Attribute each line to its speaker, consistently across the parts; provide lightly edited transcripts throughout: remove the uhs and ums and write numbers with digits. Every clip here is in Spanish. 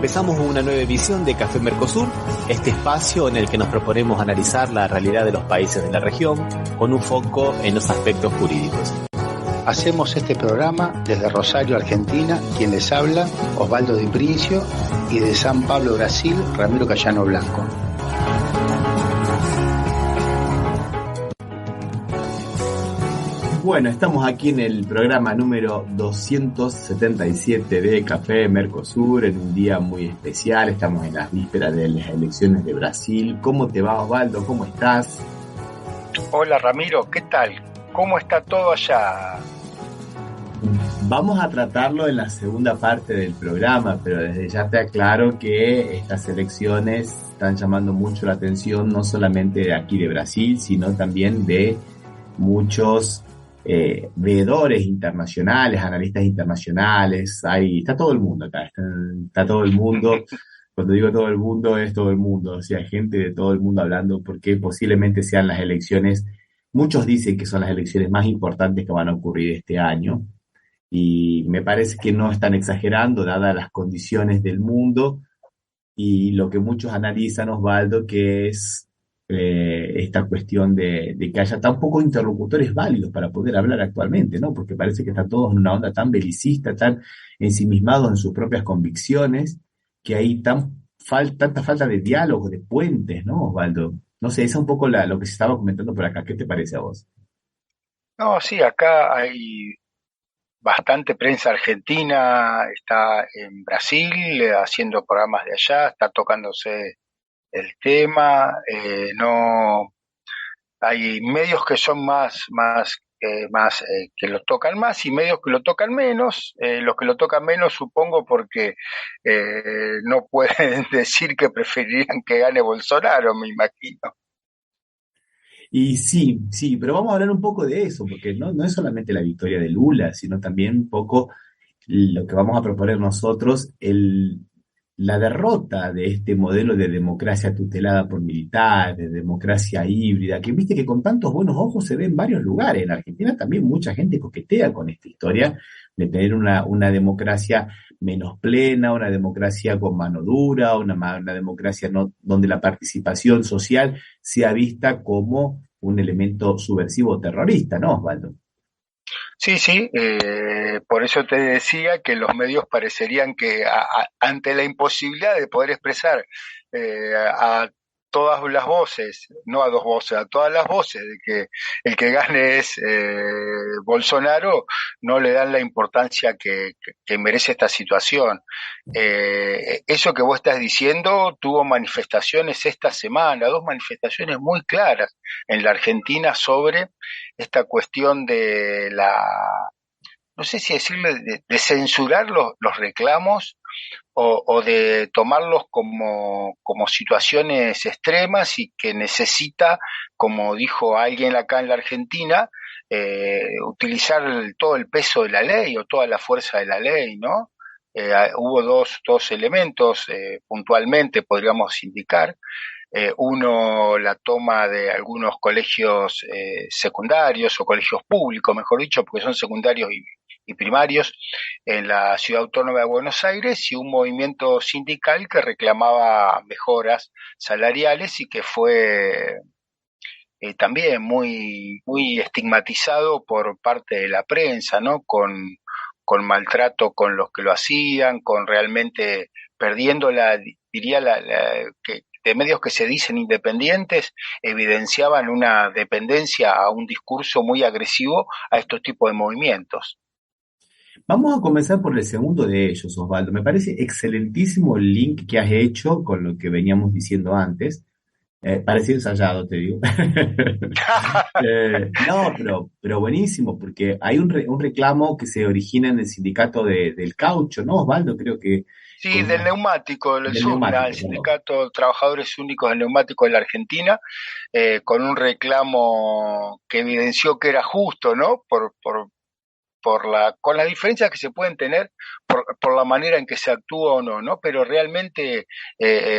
Speaker 1: Empezamos una nueva edición de Café Mercosur, este espacio en el que nos proponemos analizar la realidad de los países de la región con un foco en los aspectos jurídicos.
Speaker 2: Hacemos este programa desde Rosario, Argentina, quien les habla, Osvaldo Di Princio, y de San Pablo, Brasil, Ramiro Cayano Blanco.
Speaker 1: Bueno, estamos aquí en el programa número 277 de Café Mercosur, en un día muy especial. Estamos en las vísperas de las elecciones de Brasil. ¿Cómo te va, Osvaldo? ¿Cómo estás?
Speaker 3: Hola, Ramiro, ¿qué tal? ¿Cómo está todo allá?
Speaker 1: Vamos a tratarlo en la segunda parte del programa, pero desde ya te aclaro que estas elecciones están llamando mucho la atención, no solamente de aquí de Brasil, sino también de muchos veedores internacionales, analistas internacionales. Está todo el mundo acá, está todo el mundo. Cuando digo todo el mundo, es todo el mundo, o sea, gente de todo el mundo hablando porque posiblemente sean las elecciones, muchos dicen que son las elecciones más importantes que van a ocurrir este año, y me parece que no están exagerando, dadas las condiciones del mundo y lo que muchos analizan, Osvaldo, que es esta cuestión de que haya tan pocos interlocutores válidos para poder hablar actualmente, ¿no? Porque parece que están todos en una onda tan belicista, tan ensimismados en sus propias convicciones, que hay tanta falta de diálogo, de puentes, ¿no, Osvaldo? No sé, esa es un poco lo que se estaba comentando por acá. ¿Qué te parece a vos?
Speaker 3: No, sí, acá hay bastante prensa argentina, está en Brasil haciendo programas de allá, está tocándose el tema, no hay medios que son más que lo tocan más y medios que lo tocan menos. Los que lo tocan menos, supongo, porque no pueden decir que preferirían que gane Bolsonaro, me imagino.
Speaker 1: Y sí, pero vamos a hablar un poco de eso, porque no es solamente la victoria de Lula, sino también un poco lo que vamos a proponer nosotros, la derrota de este modelo de democracia tutelada por militares, de democracia híbrida, que viste que con tantos buenos ojos se ve en varios lugares. En Argentina también mucha gente coquetea con esta historia de tener una democracia menos plena, una democracia con mano dura, una democracia donde la participación social sea vista como un elemento subversivo o terrorista, ¿no, Osvaldo?
Speaker 3: Sí, sí, por eso te decía que los medios parecerían que ante la imposibilidad de poder expresar a todas las voces, no a dos voces, a todas las voces de que el que gane es Bolsonaro, no le dan la importancia que merece esta situación. Eso que vos estás diciendo tuvo manifestaciones esta semana, dos manifestaciones muy claras en la Argentina sobre esta cuestión de no sé si decirle, de censurar los reclamos o de tomarlos como situaciones extremas y que necesita, como dijo alguien acá en la Argentina, utilizar todo el peso de la ley o toda la fuerza de la ley, ¿no? Hubo dos elementos, puntualmente podríamos indicar. Uno, la toma de algunos colegios secundarios o colegios públicos, mejor dicho, porque son secundarios y primarios en la Ciudad Autónoma de Buenos Aires, y un movimiento sindical que reclamaba mejoras salariales y que fue también muy estigmatizado por parte de la prensa, ¿no? Con maltrato con los que lo hacían, con realmente perdiendo diría que de medios que se dicen independientes, evidenciaban una dependencia a un discurso muy agresivo a estos tipos de movimientos.
Speaker 1: Vamos a comenzar por el segundo de ellos, Osvaldo. Me parece excelentísimo el link que has hecho con lo que veníamos diciendo antes. Parecido ensayado, te digo. No, pero buenísimo, porque hay un reclamo que se origina en el sindicato del caucho, ¿no, Osvaldo? Creo que...
Speaker 3: Sí, del neumático, el
Speaker 1: del
Speaker 3: SUNA, el
Speaker 1: neumático, perdón.
Speaker 3: Sindicato de Trabajadores Únicos del Neumático de la Argentina, con un reclamo que evidenció que era justo, ¿no? Con las diferencias que se pueden tener por la manera en que se actúa o no, ¿no? Pero realmente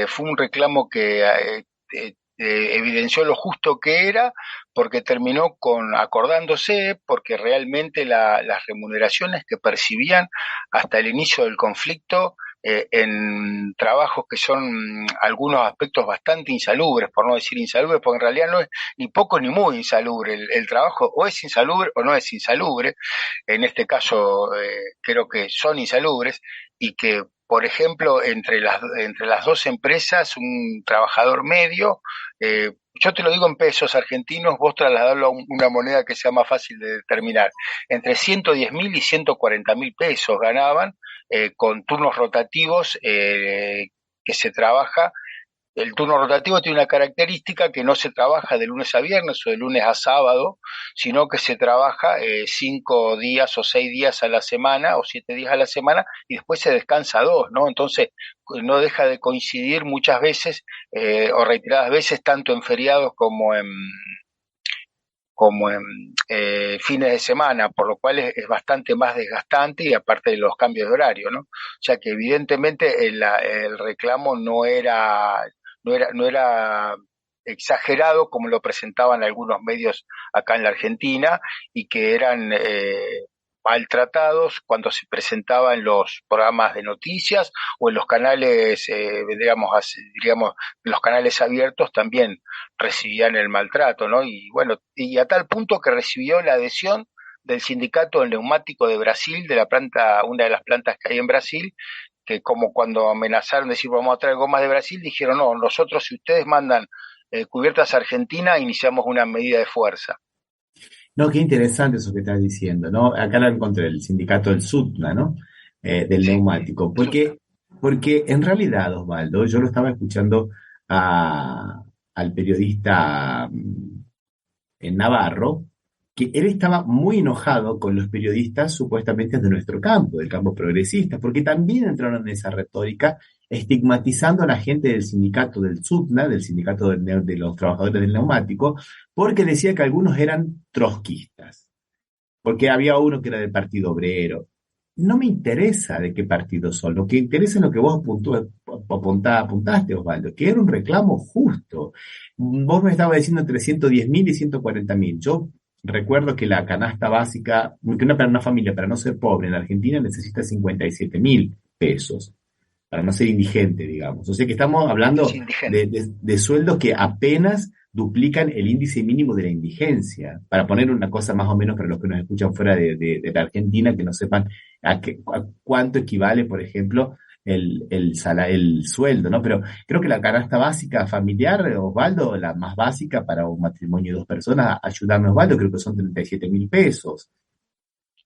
Speaker 3: fue un reclamo que evidenció lo justo que era, porque terminó acordándose, porque realmente las remuneraciones que percibían hasta el inicio del conflicto en trabajos que son algunos aspectos bastante insalubres, por no decir insalubres, porque en realidad no es ni poco ni muy insalubre. El trabajo o es insalubre o no es insalubre. En este caso creo que son insalubres y que, por ejemplo, entre las dos empresas, un trabajador medio, yo te lo digo en pesos argentinos, vos trasladarlo a una moneda que sea más fácil de determinar, entre 110.000 y 140.000 pesos ganaban, con turnos rotativos que se trabaja. El turno rotativo tiene una característica que no se trabaja de lunes a viernes o de lunes a sábado, sino que se trabaja 5 días o 6 días a la semana o 7 días a la semana y después se descansa 2, ¿no? Entonces no deja de coincidir muchas veces o reiteradas veces tanto en feriados como en fines de semana, por lo cual es bastante más desgastante y aparte de los cambios de horario, ¿no? O sea que evidentemente el reclamo no era exagerado como lo presentaban algunos medios acá en la Argentina y que eran maltratados cuando se presentaba en los programas de noticias o en los canales, diríamos, los canales abiertos también recibían el maltrato, ¿no? Y bueno, y a tal punto que recibió la adhesión del sindicato del neumático de Brasil, de la planta, una de las plantas que hay en Brasil, que como cuando amenazaron de decir vamos a traer gomas de Brasil, dijeron no, nosotros si ustedes mandan cubiertas a Argentina, iniciamos una medida de fuerza.
Speaker 1: No, qué interesante eso que estás diciendo, ¿no? Acá lo encontré, el sindicato del SUTNA, ¿no? Del
Speaker 3: Sí,
Speaker 1: neumático. Porque en realidad, Osvaldo, yo lo estaba escuchando al periodista en Navarro, que él estaba muy enojado con los periodistas supuestamente de nuestro campo, del campo progresista, porque también entraron en esa retórica estigmatizando a la gente del sindicato del SUTNA, del sindicato de los trabajadores del neumático, porque decía que algunos eran trotskistas, porque había uno que era del Partido Obrero. No me interesa de qué partido son, lo que interesa es lo que vos apuntaste, Osvaldo, que era un reclamo justo. Vos me estabas diciendo entre 110.000 y 140.000. Yo recuerdo que la canasta básica, que una familia para no ser pobre en Argentina necesita 57.000 pesos, para no ser indigente, digamos. O sea que estamos
Speaker 3: es
Speaker 1: hablando
Speaker 3: indigente.
Speaker 1: de sueldos que apenas duplican el índice mínimo de la indigencia. Para poner una cosa más o menos para los que nos escuchan fuera de la Argentina, que no sepan a cuánto equivale, por ejemplo, el sueldo, ¿no? Pero creo que la canasta básica familiar, Osvaldo, la más básica para un matrimonio de dos personas, ayúdame Osvaldo, creo que son 37.000 pesos.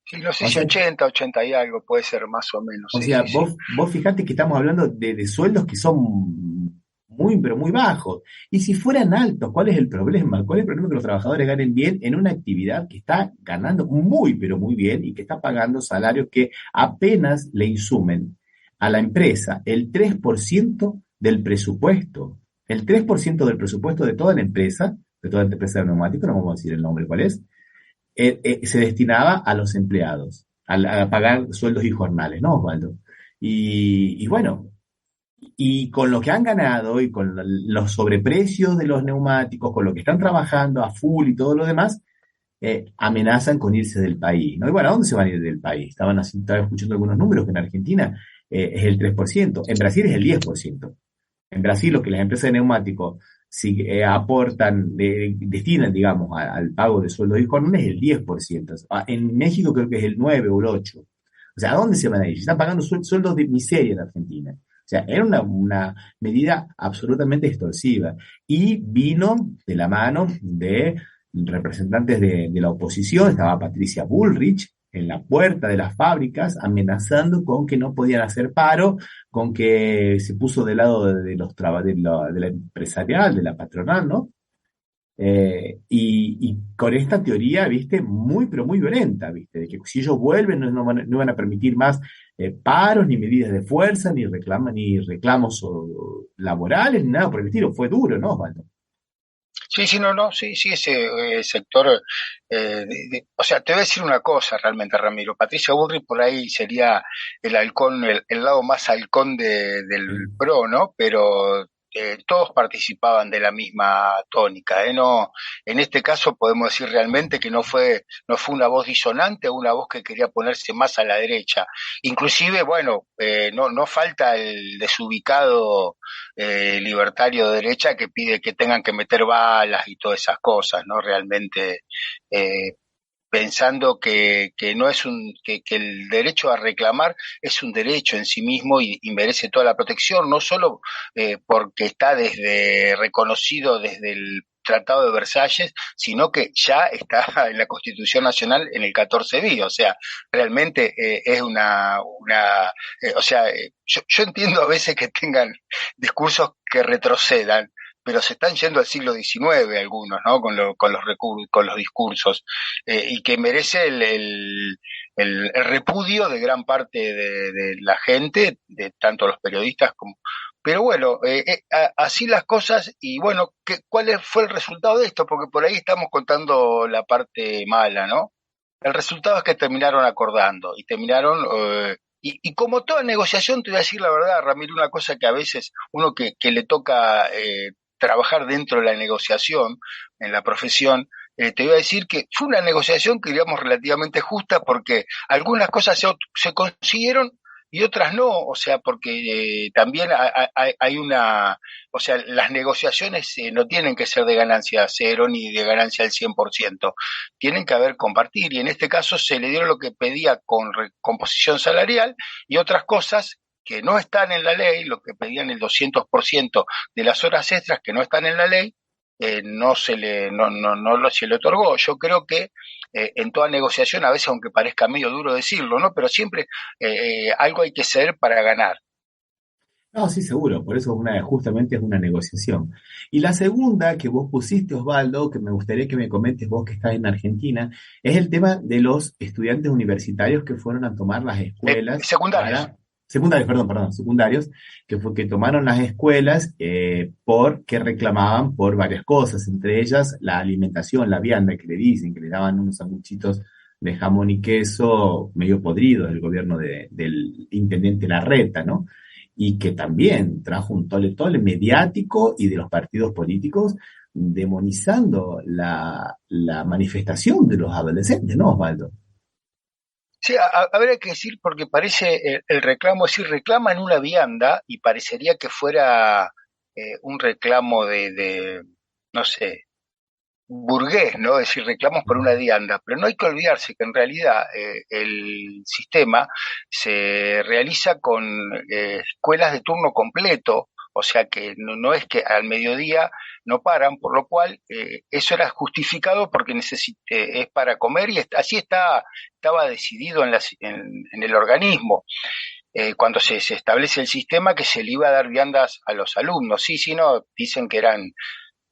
Speaker 3: Sí, no sé
Speaker 1: O
Speaker 3: si
Speaker 1: sea,
Speaker 3: 80 y algo puede ser más o menos,
Speaker 1: O
Speaker 3: sí,
Speaker 1: sea,
Speaker 3: sí, sí.
Speaker 1: vos fijate que estamos hablando de sueldos que son muy, pero muy bajos. Y si fueran altos, ¿cuál es el problema? ¿Cuál es el problema que los trabajadores ganen bien en una actividad que está ganando muy, pero muy bien y que está pagando salarios que apenas le insumen a la empresa el 3% del presupuesto? El 3% del presupuesto de toda la empresa de neumáticos, no vamos a decir el nombre cuál es, se destinaba a los empleados, a pagar sueldos y jornales, ¿no, Osvaldo? Y bueno, y con lo que han ganado y con los sobreprecios de los neumáticos, con lo que están trabajando a full y todo lo demás, amenazan con irse del país, ¿no? Y bueno, ¿a dónde se van a ir del país? Estaba escuchando algunos números que en Argentina es el 3%, en Brasil es el 10%. En Brasil, lo que las empresas de neumáticos si, aportan, destinan, digamos, al pago de sueldos y jornales es el 10%. En México creo que es el 9 o el 8%. O sea, ¿a dónde se van a ir? Están pagando sueldos de miseria en Argentina. O sea, era una medida absolutamente extorsiva. Y vino de la mano de representantes de la oposición. Estaba Patricia Bullrich en la puerta de las fábricas amenazando con que no podían hacer paro, con que se puso del lado de los de la empresarial, de la patronal, ¿no? Y con esta teoría, viste, muy, pero muy violenta, viste, de que si ellos vuelven no van a permitir más paros, ni medidas de fuerza, ni reclamos laborales, ni nada por el estilo. Fue duro, ¿no, Osvaldo?
Speaker 3: Sí, sí, no, no, sí, sí, ese sector, o sea, te voy a decir una cosa realmente, Ramiro. Patricia Bullrich por ahí sería el halcón, el lado más halcón del
Speaker 1: Sí.
Speaker 3: PRO, ¿no? Pero todos participaban de la misma tónica, No, en este caso podemos decir realmente que no fue una voz disonante, una voz que quería ponerse más a la derecha. Inclusive, bueno, no falta el desubicado libertario de derecha que pide que tengan que meter balas y todas esas cosas, ¿no? Realmente pensando que no es que el derecho a reclamar es un derecho en sí mismo y merece toda la protección, no solo porque está reconocido desde el Tratado de Versalles, sino que ya está en la Constitución Nacional en el 14 bis, o sea, realmente es yo entiendo a veces que tengan discursos que retrocedan, pero se están yendo al siglo XIX algunos, ¿no? Con los discursos, y que merece el repudio de gran parte de la gente, de tanto los periodistas como... Pero bueno, así las cosas, y bueno, ¿cuál fue el resultado de esto? Porque por ahí estamos contando la parte mala, ¿no? El resultado es que terminaron acordando, y terminaron... y como toda negociación, te voy a decir la verdad, Ramiro, una cosa que a veces uno que le toca trabajar dentro de la negociación, en la profesión, te iba a decir que fue una negociación que digamos relativamente justa porque algunas cosas se consiguieron y otras no, o sea, porque también hay o sea, las negociaciones no tienen que ser de ganancia cero ni de ganancia al 100%, tienen que haber compartir, y en este caso se le dieron lo que pedía con recomposición salarial y otras cosas que no están en la ley, lo que pedían el 200% de las horas extras que no están en la ley, se le otorgó. Yo creo que en toda negociación, a veces aunque parezca medio duro decirlo, ¿no? Pero siempre algo hay que ceder para ganar.
Speaker 1: No, sí, seguro, por eso justamente es una negociación. Y la segunda que vos pusiste, Osvaldo, que me gustaría que me comentes vos que estás en Argentina, es el tema de los estudiantes universitarios que fueron a tomar las escuelas
Speaker 3: Secundarios.
Speaker 1: Secundarios, que tomaron las escuelas porque reclamaban por varias cosas, entre ellas la alimentación, la vianda que le dicen, que le daban unos sanguchitos de jamón y queso medio podridos del gobierno del intendente Larreta, ¿no? Y que también trajo un tole-tole mediático y de los partidos políticos demonizando la manifestación de los adolescentes, ¿no, Osvaldo?
Speaker 3: Sí, habría que decir, porque parece el reclamo, es decir, reclaman una vianda y parecería que fuera un reclamo no sé, burgués, ¿no? Es decir, reclamos por una vianda, pero no hay que olvidarse que en realidad el sistema se realiza con escuelas de turno completo, o sea que no es que al mediodía no paran, por lo cual eso era justificado porque es para comer y así estaba decidido en el organismo. Cuando se establece el sistema que se le iba a dar viandas a los alumnos. Sí, no, dicen que eran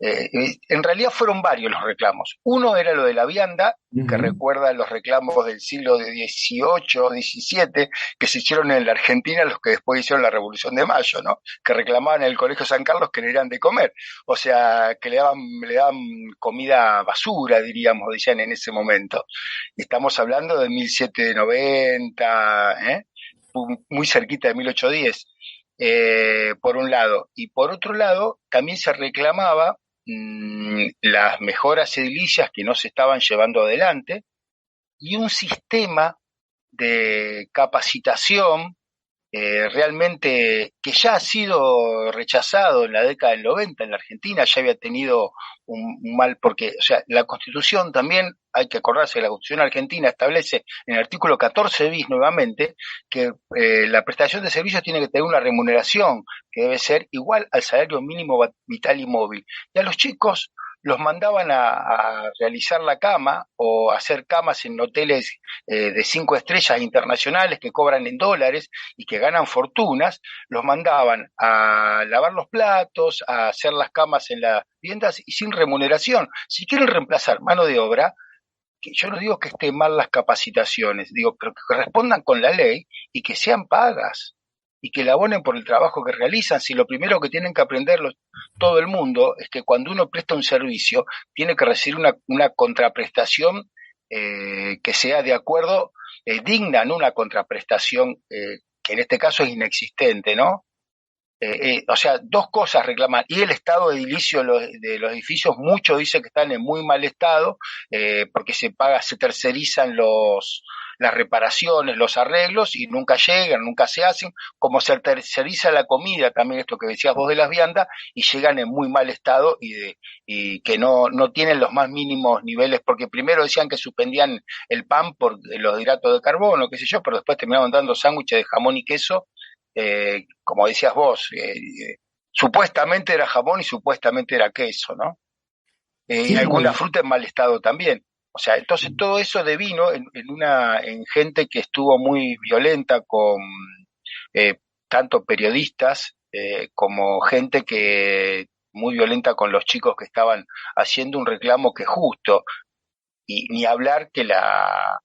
Speaker 3: en realidad fueron varios los reclamos. Uno era lo de la vianda, que
Speaker 1: Uh-huh.
Speaker 3: recuerda los reclamos del siglo XVIII, XVII, que se hicieron en la Argentina, los que después hicieron la Revolución de Mayo, ¿no? Que reclamaban en el Colegio San Carlos que le dieran de comer. O sea, que le daban comida basura, diríamos, decían en ese momento. Estamos hablando de 1790, muy cerquita de 1810. Por un lado. Y por otro lado, también se reclamaba las mejoras edilicias que no se estaban llevando adelante y un sistema de capacitación realmente que ya ha sido rechazado en la década del 90 en la Argentina, ya había tenido un mal, porque, o sea, la Constitución también, hay que acordarse, la Constitución argentina establece en el artículo 14 bis nuevamente que la prestación de servicios tiene que tener una remuneración que debe ser igual al salario mínimo vital y móvil. Y a los chicos los mandaban a realizar la cama o a hacer camas en hoteles de 5 estrellas internacionales que cobran en dólares y que ganan fortunas, los mandaban a lavar los platos, a hacer las camas en las viviendas y sin remuneración. Si quieren reemplazar mano de obra, que yo no digo que estén mal las capacitaciones, digo, pero que correspondan con la ley y que sean pagas y que la abonen por el trabajo que realizan. Si lo primero que tienen que aprender todo el mundo es que cuando uno presta un servicio tiene que recibir una contraprestación que sea de acuerdo, digna, no una contraprestación que en este caso es inexistente, ¿no? o sea, dos cosas reclaman. Y el estado edilicio de los edificios, muchos dicen que están en muy mal estado, porque se tercerizan las reparaciones, los arreglos, y nunca llegan, nunca se hacen, como se terceriza la comida, también esto que decías vos de las viandas, y llegan en muy mal estado y que no tienen los más mínimos niveles, porque primero decían que suspendían el pan por los hidratos de carbono, qué sé yo, pero después terminaban dando sándwiches de jamón y queso, como decías vos, supuestamente era jamón y supuestamente era queso, ¿no?
Speaker 1: Sí,
Speaker 3: Y alguna
Speaker 1: no,
Speaker 3: fruta en mal estado también. O sea, entonces todo eso devino en gente que estuvo muy violenta con tanto periodistas como gente que muy violenta con los chicos que estaban haciendo un reclamo que es justo. Y ni hablar que la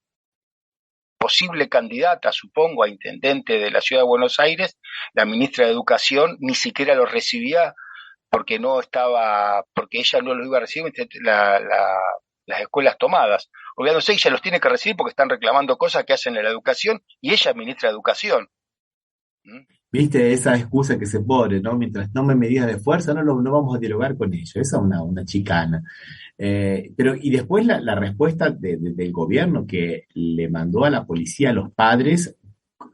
Speaker 3: posible candidata, supongo, a intendente de la ciudad de Buenos Aires, la ministra de Educación, ni siquiera lo recibía porque no estaba, porque ella no lo iba a recibir, las escuelas tomadas. Olvidándose, ella los tiene que recibir porque están reclamando cosas que hacen en la educación y ella es ministra de Educación. ¿Mm?
Speaker 1: viste esa excusa que se pone, ¿no? Mientras no me medidas de fuerza, no vamos a dialogar con ellos. Esa es una chicana. Pero, y después la respuesta del gobierno que le mandó a la policía a los padres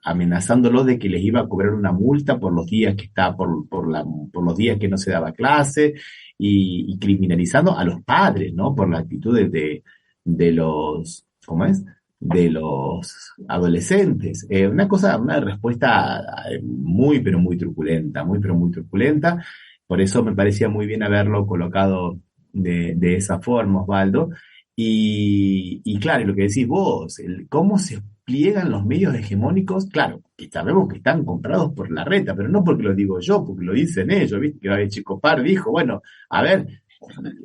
Speaker 1: amenazándolos de que les iba a cobrar una multa por los días que está, por los días que no se daba clase y criminalizando a los padres, ¿no? Por la actitud de los, ¿cómo es? De los adolescentes. Una respuesta muy, pero muy truculenta, muy, pero muy truculenta. Por eso me parecía muy bien haberlo colocado de esa forma, Osvaldo. Y claro, lo que decís vos, cómo se pliegan los medios hegemónicos, claro, que sabemos que están comprados por la reta, pero no porque lo digo yo, porque lo dicen ellos, ¿viste? Que Checopar dijo, bueno, a ver,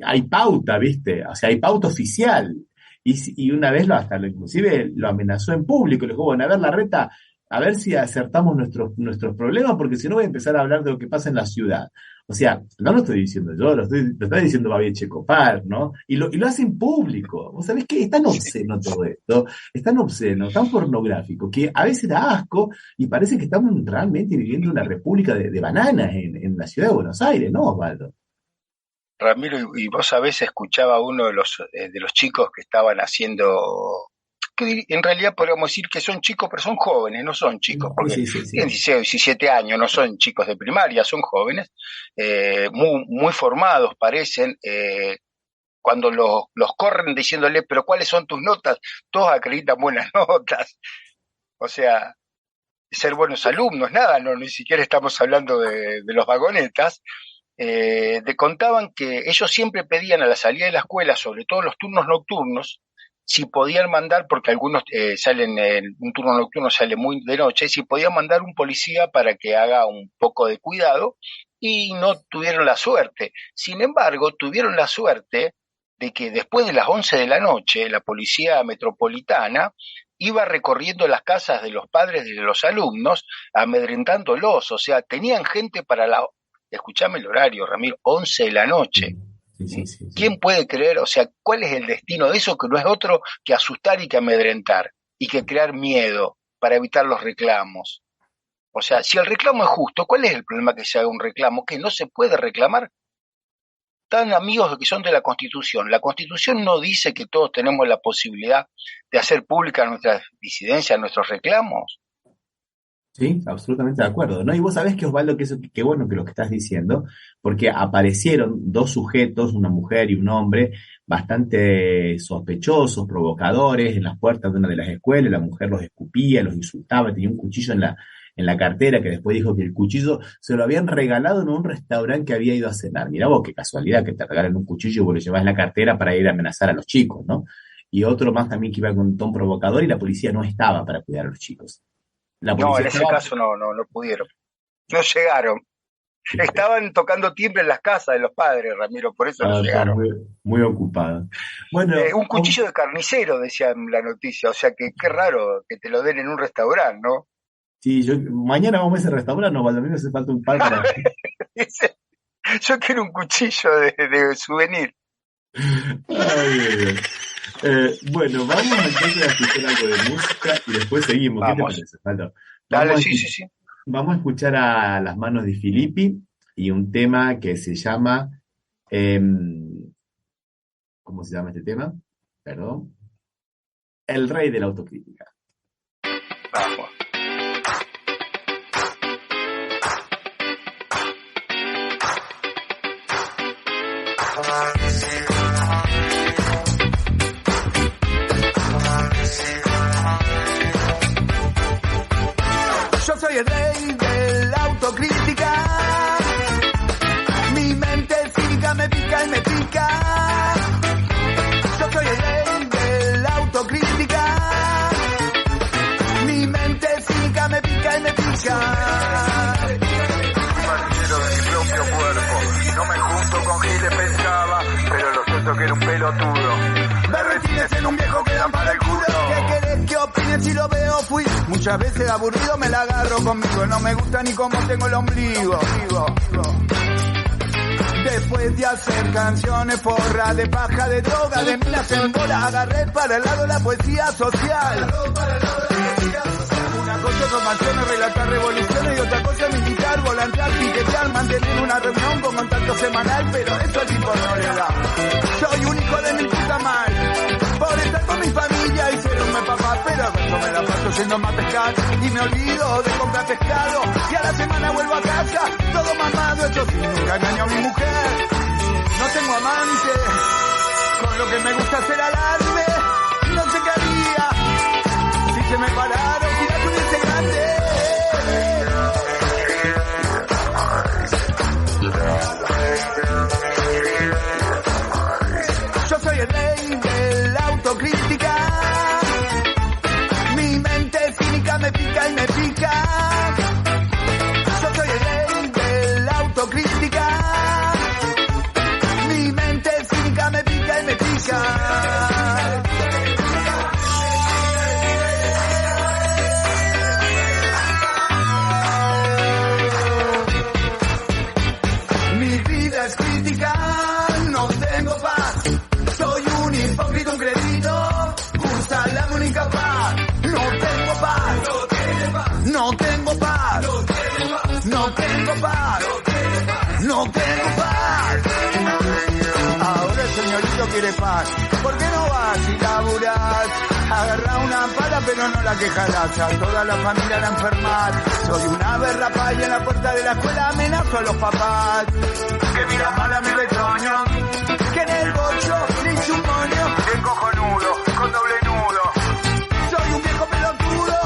Speaker 1: hay pauta, ¿viste? O sea, hay pauta oficial. Y una vez inclusive lo amenazó en público, le dijo, bueno, a ver, la reta, a ver si acertamos nuestros problemas, porque si no voy a empezar a hablar de lo que pasa en la ciudad. O sea, no lo estoy diciendo yo, lo está diciendo Babi Checopar, ¿no? Y lo hace en público. ¿Vos sabés qué? Es tan obsceno todo esto, es tan obsceno, tan pornográfico, que a veces da asco y parece que estamos realmente viviendo una república de bananas en la ciudad de Buenos Aires, ¿no, Osvaldo?
Speaker 3: Ramiro, y vos a veces escuchaba a uno de los chicos que estaban haciendo, que en realidad podríamos decir que son chicos, pero son jóvenes, no son chicos,
Speaker 1: Sí,
Speaker 3: porque
Speaker 1: sí, sí,
Speaker 3: tienen
Speaker 1: sí.
Speaker 3: 16 o 17 años, no son chicos de primaria, son jóvenes, muy, muy formados parecen, cuando los corren diciéndole, pero ¿cuáles son tus notas? Todos acreditan buenas notas. O sea, ser buenos alumnos, nada, no, ni siquiera estamos hablando de los vagonetas. Contaban que ellos siempre pedían a la salida de la escuela, sobre todo en los turnos nocturnos, si podían mandar, porque algunos salen, un turno nocturno sale muy de noche, si podían mandar un policía para que haga un poco de cuidado, y no tuvieron la suerte. Sin embargo, tuvieron la suerte de que después de las 11 de la noche, la policía metropolitana iba recorriendo las casas de los padres de los alumnos, amedrentándolos, o sea, tenían gente para escuchame el horario, Ramiro, 11 de la noche.
Speaker 1: Sí, sí, sí, sí.
Speaker 3: ¿Quién puede creer? O sea, ¿cuál es el destino de eso que no es otro que asustar y que amedrentar y que crear miedo para evitar los reclamos? O sea, si el reclamo es justo, ¿cuál es el problema que se haga un reclamo? Que no se puede reclamar. Tan amigos que son de la Constitución. La Constitución no dice que todos tenemos la posibilidad de hacer públicas nuestras disidencias, nuestros reclamos.
Speaker 1: Sí, absolutamente de acuerdo, ¿no? Y vos sabés que Osvaldo, que eso, qué bueno que lo que estás diciendo, porque aparecieron dos sujetos, una mujer y un hombre, bastante sospechosos, provocadores, en las puertas de una de las escuelas. La mujer los escupía, los insultaba, tenía un cuchillo en la cartera, que después dijo que el cuchillo se lo habían regalado en un restaurante que había ido a cenar. Mirá vos, qué casualidad que te regalen un cuchillo y vos lo llevás en la cartera para ir a amenazar a los chicos, ¿no? Y otro más también que iba con un ton provocador y la policía no estaba para cuidar a los chicos. La
Speaker 3: No,
Speaker 1: policía
Speaker 3: en ese
Speaker 1: estaba.
Speaker 3: caso no pudieron. No llegaron. Estaban tocando timbre en las casas de los padres, Ramiro, por eso no
Speaker 1: Está
Speaker 3: llegaron.
Speaker 1: muy, muy ocupada. Bueno,
Speaker 3: Un cuchillo de carnicero, decía en la noticia, o sea que qué raro que te lo den en un restaurante, ¿no?
Speaker 1: sí, mañana vamos a ese restaurante, no, Valdomiro, hace falta un par para.
Speaker 3: Dice, yo quiero un cuchillo de souvenir.
Speaker 1: Ay, ay, ay. Bueno, vamos entonces a escuchar algo de música y después seguimos. ¿Qué te
Speaker 3: Vamos,
Speaker 1: parece, Valdo?
Speaker 3: dale,
Speaker 1: Vamos a,
Speaker 3: sí,
Speaker 1: escu-
Speaker 3: sí, sí.
Speaker 1: Vamos a escuchar a Las Manos de Filippi y un tema que se llama, em, ¿cómo se llama este tema? Perdón. El rey de la autocrítica.
Speaker 3: Vamos.
Speaker 4: Yo soy el rey de la autocrítica. Mi mente cínica me pica y me pica. Yo soy el rey de la autocrítica. Mi mente cínica me pica y me pica.
Speaker 5: Parcero de mi propio cuerpo, no me junto con giles pensaba, pero lo cierto que era un pelotudo. Me retienes en un viejo que dan para el culo.
Speaker 4: ¿Qué querés que opine si lo veo? Fui muchas veces aburrido, me la agarro conmigo. No me gusta ni cómo tengo el ombligo. Después de hacer canciones, porra, de paja, de droga, de minas en bola, agarré para el lado la poesía social. Una cosa es romanciones, relatar revoluciones y otra cosa es militar, volantear, piquetear, mantener una reunión con contacto semanal, pero eso al tipo no le da. Soy un hijo de mi puta madre, por estar con mi familia y ser un papá, pero el resto me la paso yendo a pescar y me olvido de comprar pescado y a la semana vuelvo a casa, todo mamado, hecho sin nunca engaño a mi mujer. No tengo amante, con lo que me gusta hacer alarme, no sé qué haría si se me pararon, si la tuviese grande. Yo soy el rey de la autocrítica. Mi mente cínica me pica y me pica. Yo soy el rey de la autocrítica. Mi mente cínica me pica y me pica. Mi vida es crítica, no tengo paz. Soy un hipócrita, un cretino, gusta la única paz. No tengo paz, no tengo paz, no tengo paz, no tengo paz. Ahora el señorito quiere paz. ¿Por qué no vas y laburás? Agarra una pala pero no la quejarás. A toda la familia la enfermar. Soy una berrapa y en la puerta de la escuela amenazo a los papás. Que mira mal a mi retoño, que en el bocho le hice un moño.
Speaker 5: Que cojonudo, con doble nudo.
Speaker 4: Soy un viejo pelotudo.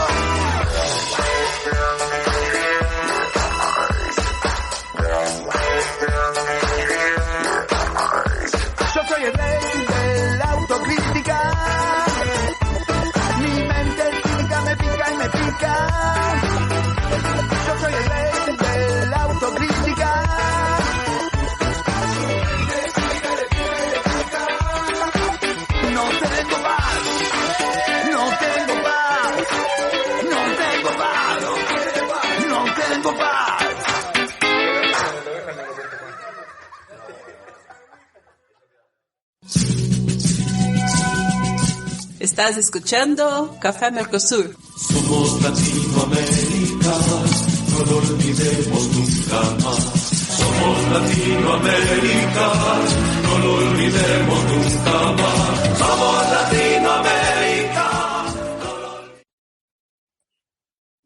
Speaker 4: Yo soy el rey de la autocrítica. Mi mente cínica me pica y me pica. Yo soy el rey de la autocrítica. No tengo paz, no tengo paz, no tengo paz, no tengo paz.
Speaker 6: Estás escuchando Café Mercosur.
Speaker 7: Somos Latinoamérica, no lo olvidemos nunca más. Somos Latinoamérica, no lo olvidemos nunca más. Somos Latinoamérica.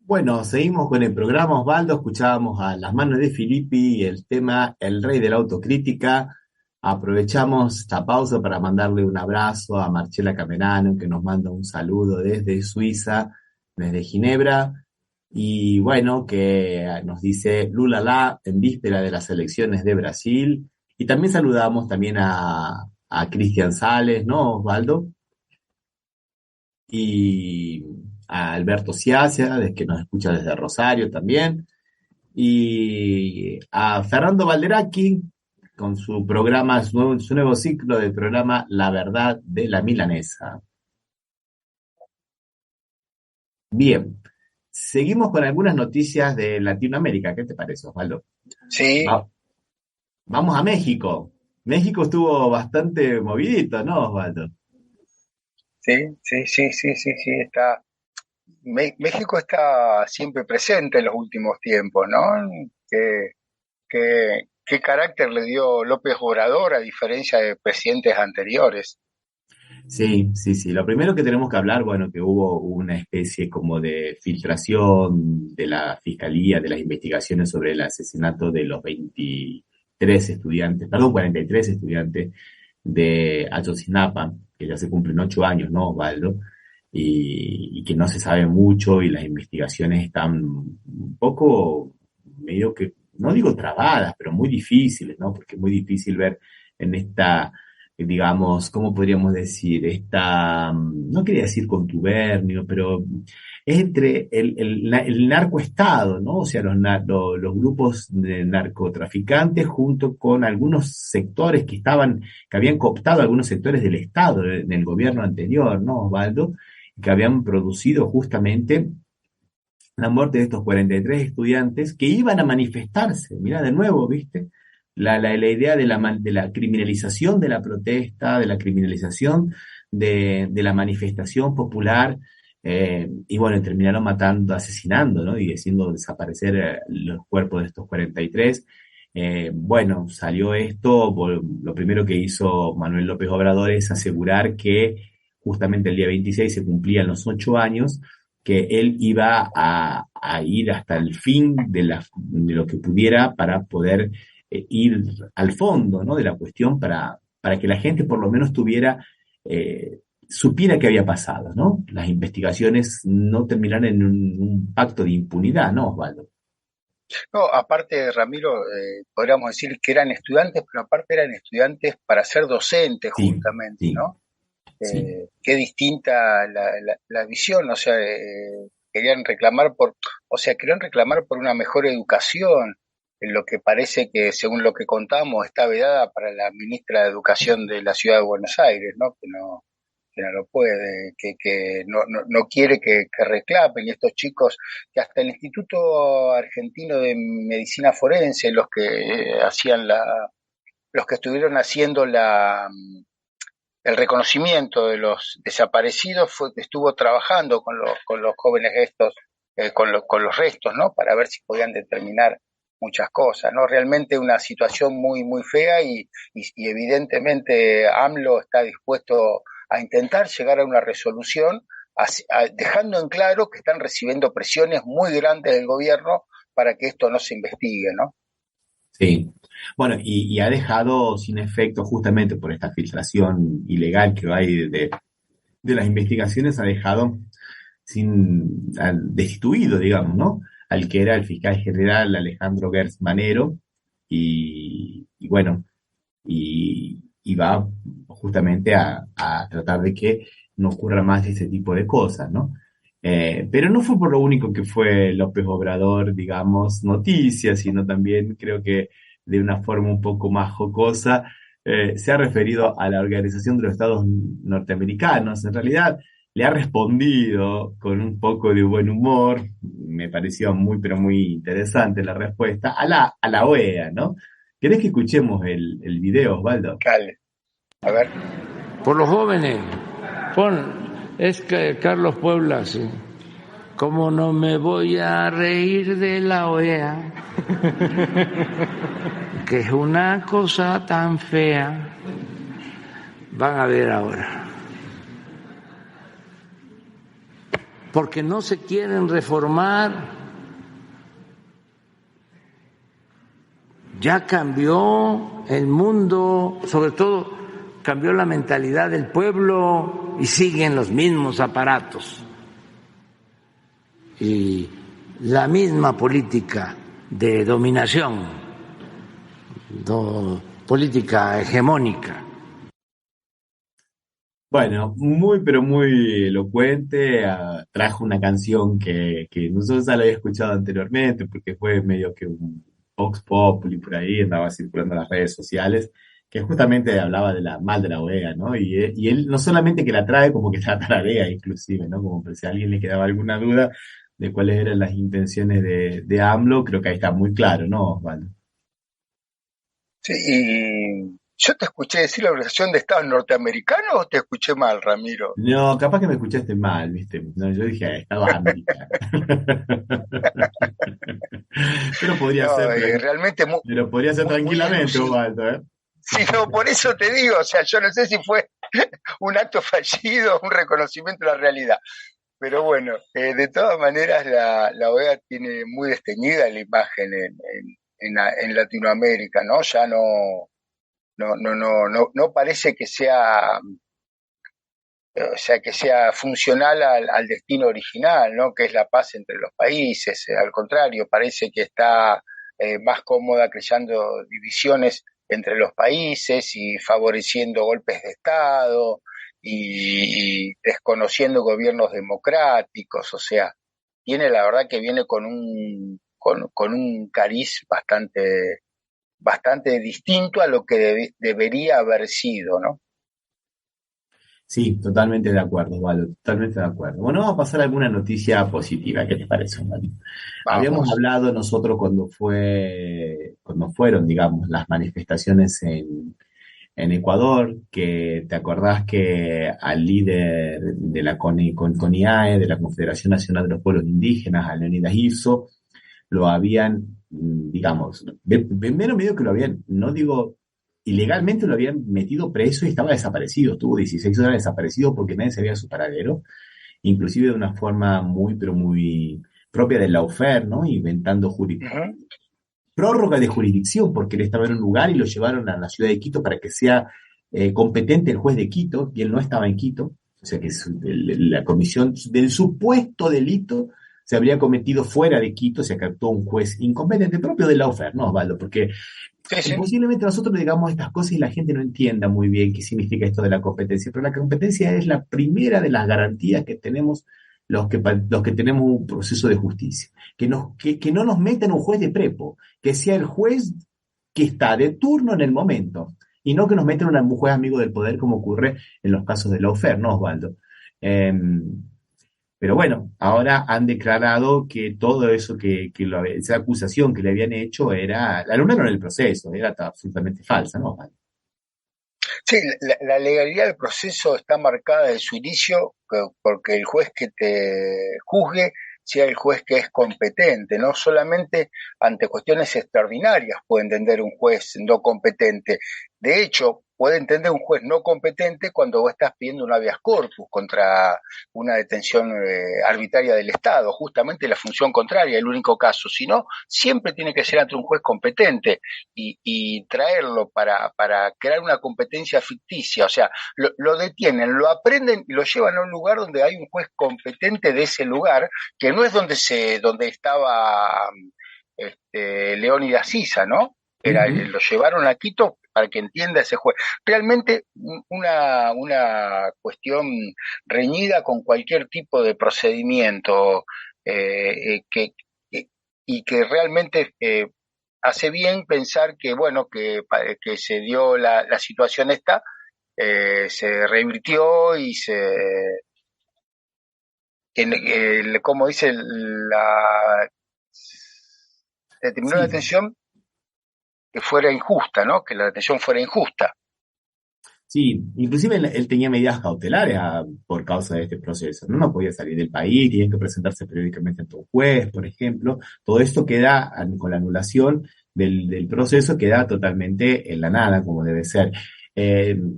Speaker 1: Bueno, seguimos con el programa, Osvaldo. Escuchábamos a Las Manos de Filippi y el tema El rey de la autocrítica. Aprovechamos esta pausa para mandarle un abrazo a Marcela Camerano, que nos manda un saludo desde Suiza, desde Ginebra, y bueno, que nos dice Lulala en víspera de las elecciones de Brasil. Y también saludamos también a Cristian Sales, ¿no, Osvaldo? Y a Alberto Ciacia, que nos escucha desde Rosario también, y a Fernando Valderaki, con su programa, su nuevo ciclo del programa La Verdad de la Milanesa. Bien, seguimos con algunas noticias de Latinoamérica. ¿Qué te parece, Osvaldo?
Speaker 3: Sí.
Speaker 1: Vamos a México. México estuvo bastante movidito, ¿no, Osvaldo?
Speaker 3: Sí, está México está siempre presente en los últimos tiempos, ¿no? ¿Qué carácter le dio López Obrador a diferencia de presidentes anteriores?
Speaker 1: Sí, sí, sí. Lo primero que tenemos que hablar, bueno, que hubo una especie como de filtración de la Fiscalía, de las investigaciones sobre el asesinato de los 23 estudiantes, perdón, 43 estudiantes de Ayotzinapa, que ya se cumplen 8 años, ¿no, Osvaldo? Y que no se sabe mucho y las investigaciones están un poco, medio que, no digo trabadas, pero muy difíciles, ¿no? Porque es muy difícil ver en esta, digamos, ¿cómo podríamos decir? Esta, no quería decir contubernio, pero es entre el narcoestado, ¿no? O sea, los grupos de narcotraficantes junto con algunos sectores que habían cooptado algunos sectores del Estado en el gobierno anterior, ¿no, Osvaldo? Que habían producido justamente la muerte de estos 43 estudiantes que iban a manifestarse. Mira, de nuevo, ¿viste? La idea de la criminalización de la protesta, de la criminalización de la manifestación popular, y bueno, terminaron matando, asesinando, ¿no? Y haciendo desaparecer los cuerpos de estos 43. Bueno, salió esto, lo primero que hizo Manuel López Obrador es asegurar que justamente el día 26 se cumplían los 8 años, que él iba a ir hasta el fin de lo que pudiera para poder ir al fondo, ¿no? De la cuestión para que la gente por lo menos supiera qué había pasado, ¿no? Las investigaciones no terminaran en un pacto de impunidad, ¿no, Osvaldo?
Speaker 3: No, aparte, Ramiro, podríamos decir que eran estudiantes, pero aparte eran estudiantes para ser docentes,
Speaker 1: Sí,
Speaker 3: justamente,
Speaker 1: sí,
Speaker 3: ¿no?
Speaker 1: sí.
Speaker 3: Qué distinta la visión, o sea, querían reclamar por una mejor educación, en lo que parece que, según lo que contamos, está vedada para la ministra de Educación de la Ciudad de Buenos Aires, ¿no? Que no lo puede, que no quiere que reclamen, y estos chicos, que hasta el Instituto Argentino de Medicina Forense, los que los que estuvieron haciendo el reconocimiento de los desaparecidos, estuvo trabajando con los jóvenes estos, con los restos, ¿no? Para ver si podían determinar muchas cosas, ¿no? Realmente una situación muy, muy fea, y evidentemente AMLO está dispuesto a intentar llegar a una resolución, dejando en claro que están recibiendo presiones muy grandes del gobierno para que esto no se investigue, ¿no?
Speaker 1: Sí. Bueno, y ha dejado sin efecto justamente por esta filtración ilegal que hay de las investigaciones, ha dejado destituido, digamos, ¿no? Al que era el fiscal general Alejandro Gertz Manero, y bueno, y va justamente a tratar de que no ocurra más ese tipo de cosas, ¿no? Pero no fue por lo único que fue López Obrador, digamos, noticias, sino también creo que de una forma un poco más jocosa, se ha referido a la Organización de los Estados Norteamericanos. En realidad, le ha respondido con un poco de buen humor, me pareció muy, pero muy interesante la respuesta, a la OEA, ¿no? ¿Querés que escuchemos el video, Osvaldo?
Speaker 3: Dale, a ver.
Speaker 8: Por los jóvenes, es que Carlos Puebla, sí. ¿Cómo no me voy a reír de la OEA? Que es una cosa tan fea. Van a ver ahora. Porque no se quieren reformar. Ya cambió el mundo, sobre todo cambió la mentalidad del pueblo, y siguen los mismos aparatos y la misma política de dominación, política hegemónica.
Speaker 1: Bueno, muy pero muy elocuente, trajo una canción que nosotros ya la había escuchado anteriormente porque fue medio que un Vox Populi por ahí, andaba circulando en las redes sociales, que justamente hablaba mal de la OEA, ¿no? Y él no solamente que la trae, como que la tararea inclusive, ¿no? Como por si a alguien le quedaba alguna duda de cuáles eran las intenciones de AMLO, creo que ahí está muy claro, ¿no, Osvaldo?
Speaker 3: Sí, ¿Yo te escuché decir la Organización de Estados Norteamericanos o te escuché mal, Ramiro?
Speaker 1: No, capaz que me escuchaste mal, ¿viste? No, yo dije, estaba americano. Pero podría
Speaker 3: No,
Speaker 1: ser,
Speaker 3: realmente
Speaker 1: pero podría ser
Speaker 3: muy
Speaker 1: tranquilamente,
Speaker 3: elusivo.
Speaker 1: Osvaldo, ¿eh?
Speaker 3: Sí, no, por eso te digo, o sea, yo no sé si fue un acto fallido o un reconocimiento de la realidad. Pero bueno, de todas maneras la OEA tiene muy desteñida la imagen en Latinoamérica, ¿no? Ya no parece que sea, o sea, que sea funcional al destino original, ¿no? Que es la paz entre los países. Al contrario, parece que está más cómoda creando divisiones entre los países y favoreciendo golpes de Estado y desconociendo gobiernos democráticos. O sea, tiene la verdad que viene con un cariz bastante distinto a lo que debería haber sido, ¿no?
Speaker 1: Sí, totalmente de acuerdo, Osvaldo, totalmente de acuerdo. Bueno, vamos a pasar a alguna noticia positiva, ¿qué te parece, Osvaldo? Habíamos
Speaker 3: Vamos.
Speaker 1: hablado nosotros cuando fueron, digamos, las manifestaciones en Ecuador, que te acordás que al líder de la CONIAE, de la Confederación Nacional de los Pueblos Indígenas, a Leonidas Ipso, lo habían, digamos, primero medio que lo habían, no digo ilegalmente, lo habían metido preso y estaba desaparecido, estuvo 16 horas desaparecido porque nadie sabía su paradero, inclusive de una forma muy, pero muy propia del lawfare, ¿no? Inventando
Speaker 3: Uh-huh.
Speaker 1: prórroga de jurisdicción, porque él estaba en un lugar y lo llevaron a la ciudad de Quito para que sea competente el juez de Quito, y él no estaba en Quito, o sea que la comisión del supuesto delito se habría cometido fuera de Quito, se captó un juez incompetente propio del lawfare, ¿no, Osvaldo? Porque
Speaker 3: Sí, sí.
Speaker 1: posiblemente nosotros digamos estas cosas y la gente no entienda muy bien qué significa esto de la competencia, pero la competencia es la primera de las garantías que tenemos los que tenemos un proceso de justicia, que no nos metan un juez de prepo, que sea el juez que está de turno en el momento, y no que nos metan un juez amigo del poder como ocurre en los casos de lawfare, ¿no, Osvaldo? Eh, pero bueno, ahora han declarado que todo eso esa acusación que le habían hecho era, la luna no era el proceso, era absolutamente falsa, ¿no?
Speaker 3: Sí, la legalidad del proceso está marcada desde su inicio porque el juez que te juzgue sea el juez que es competente, no solamente ante cuestiones extraordinarias puede entender un juez no competente. De hecho, puede entender un juez no competente cuando vos estás pidiendo un habeas corpus contra una detención arbitraria del Estado, justamente la función contraria, el único caso. Si no, siempre tiene que ser ante un juez competente y traerlo para crear una competencia ficticia. O sea, lo detienen, lo aprenden y lo llevan a un lugar donde hay un juez competente de ese lugar, que no es donde estaba Leónidas Sisa, ¿no?
Speaker 1: Uh-huh.
Speaker 3: Lo llevaron a Quito para que entienda ese juez. Realmente una cuestión reñida con cualquier tipo de procedimiento y que realmente hace bien pensar que, bueno, que se dio la situación esta, se revirtió y como dice, determinó la
Speaker 1: Sí,
Speaker 3: detención que fuera injusta, ¿no? Que la detención fuera injusta.
Speaker 1: sí, inclusive él tenía medidas cautelares por causa de este proceso, ¿no? No podía salir del país, tenía que presentarse periódicamente ante un juez, por ejemplo. Todo esto queda, con la anulación del proceso, queda totalmente en la nada, como debe ser.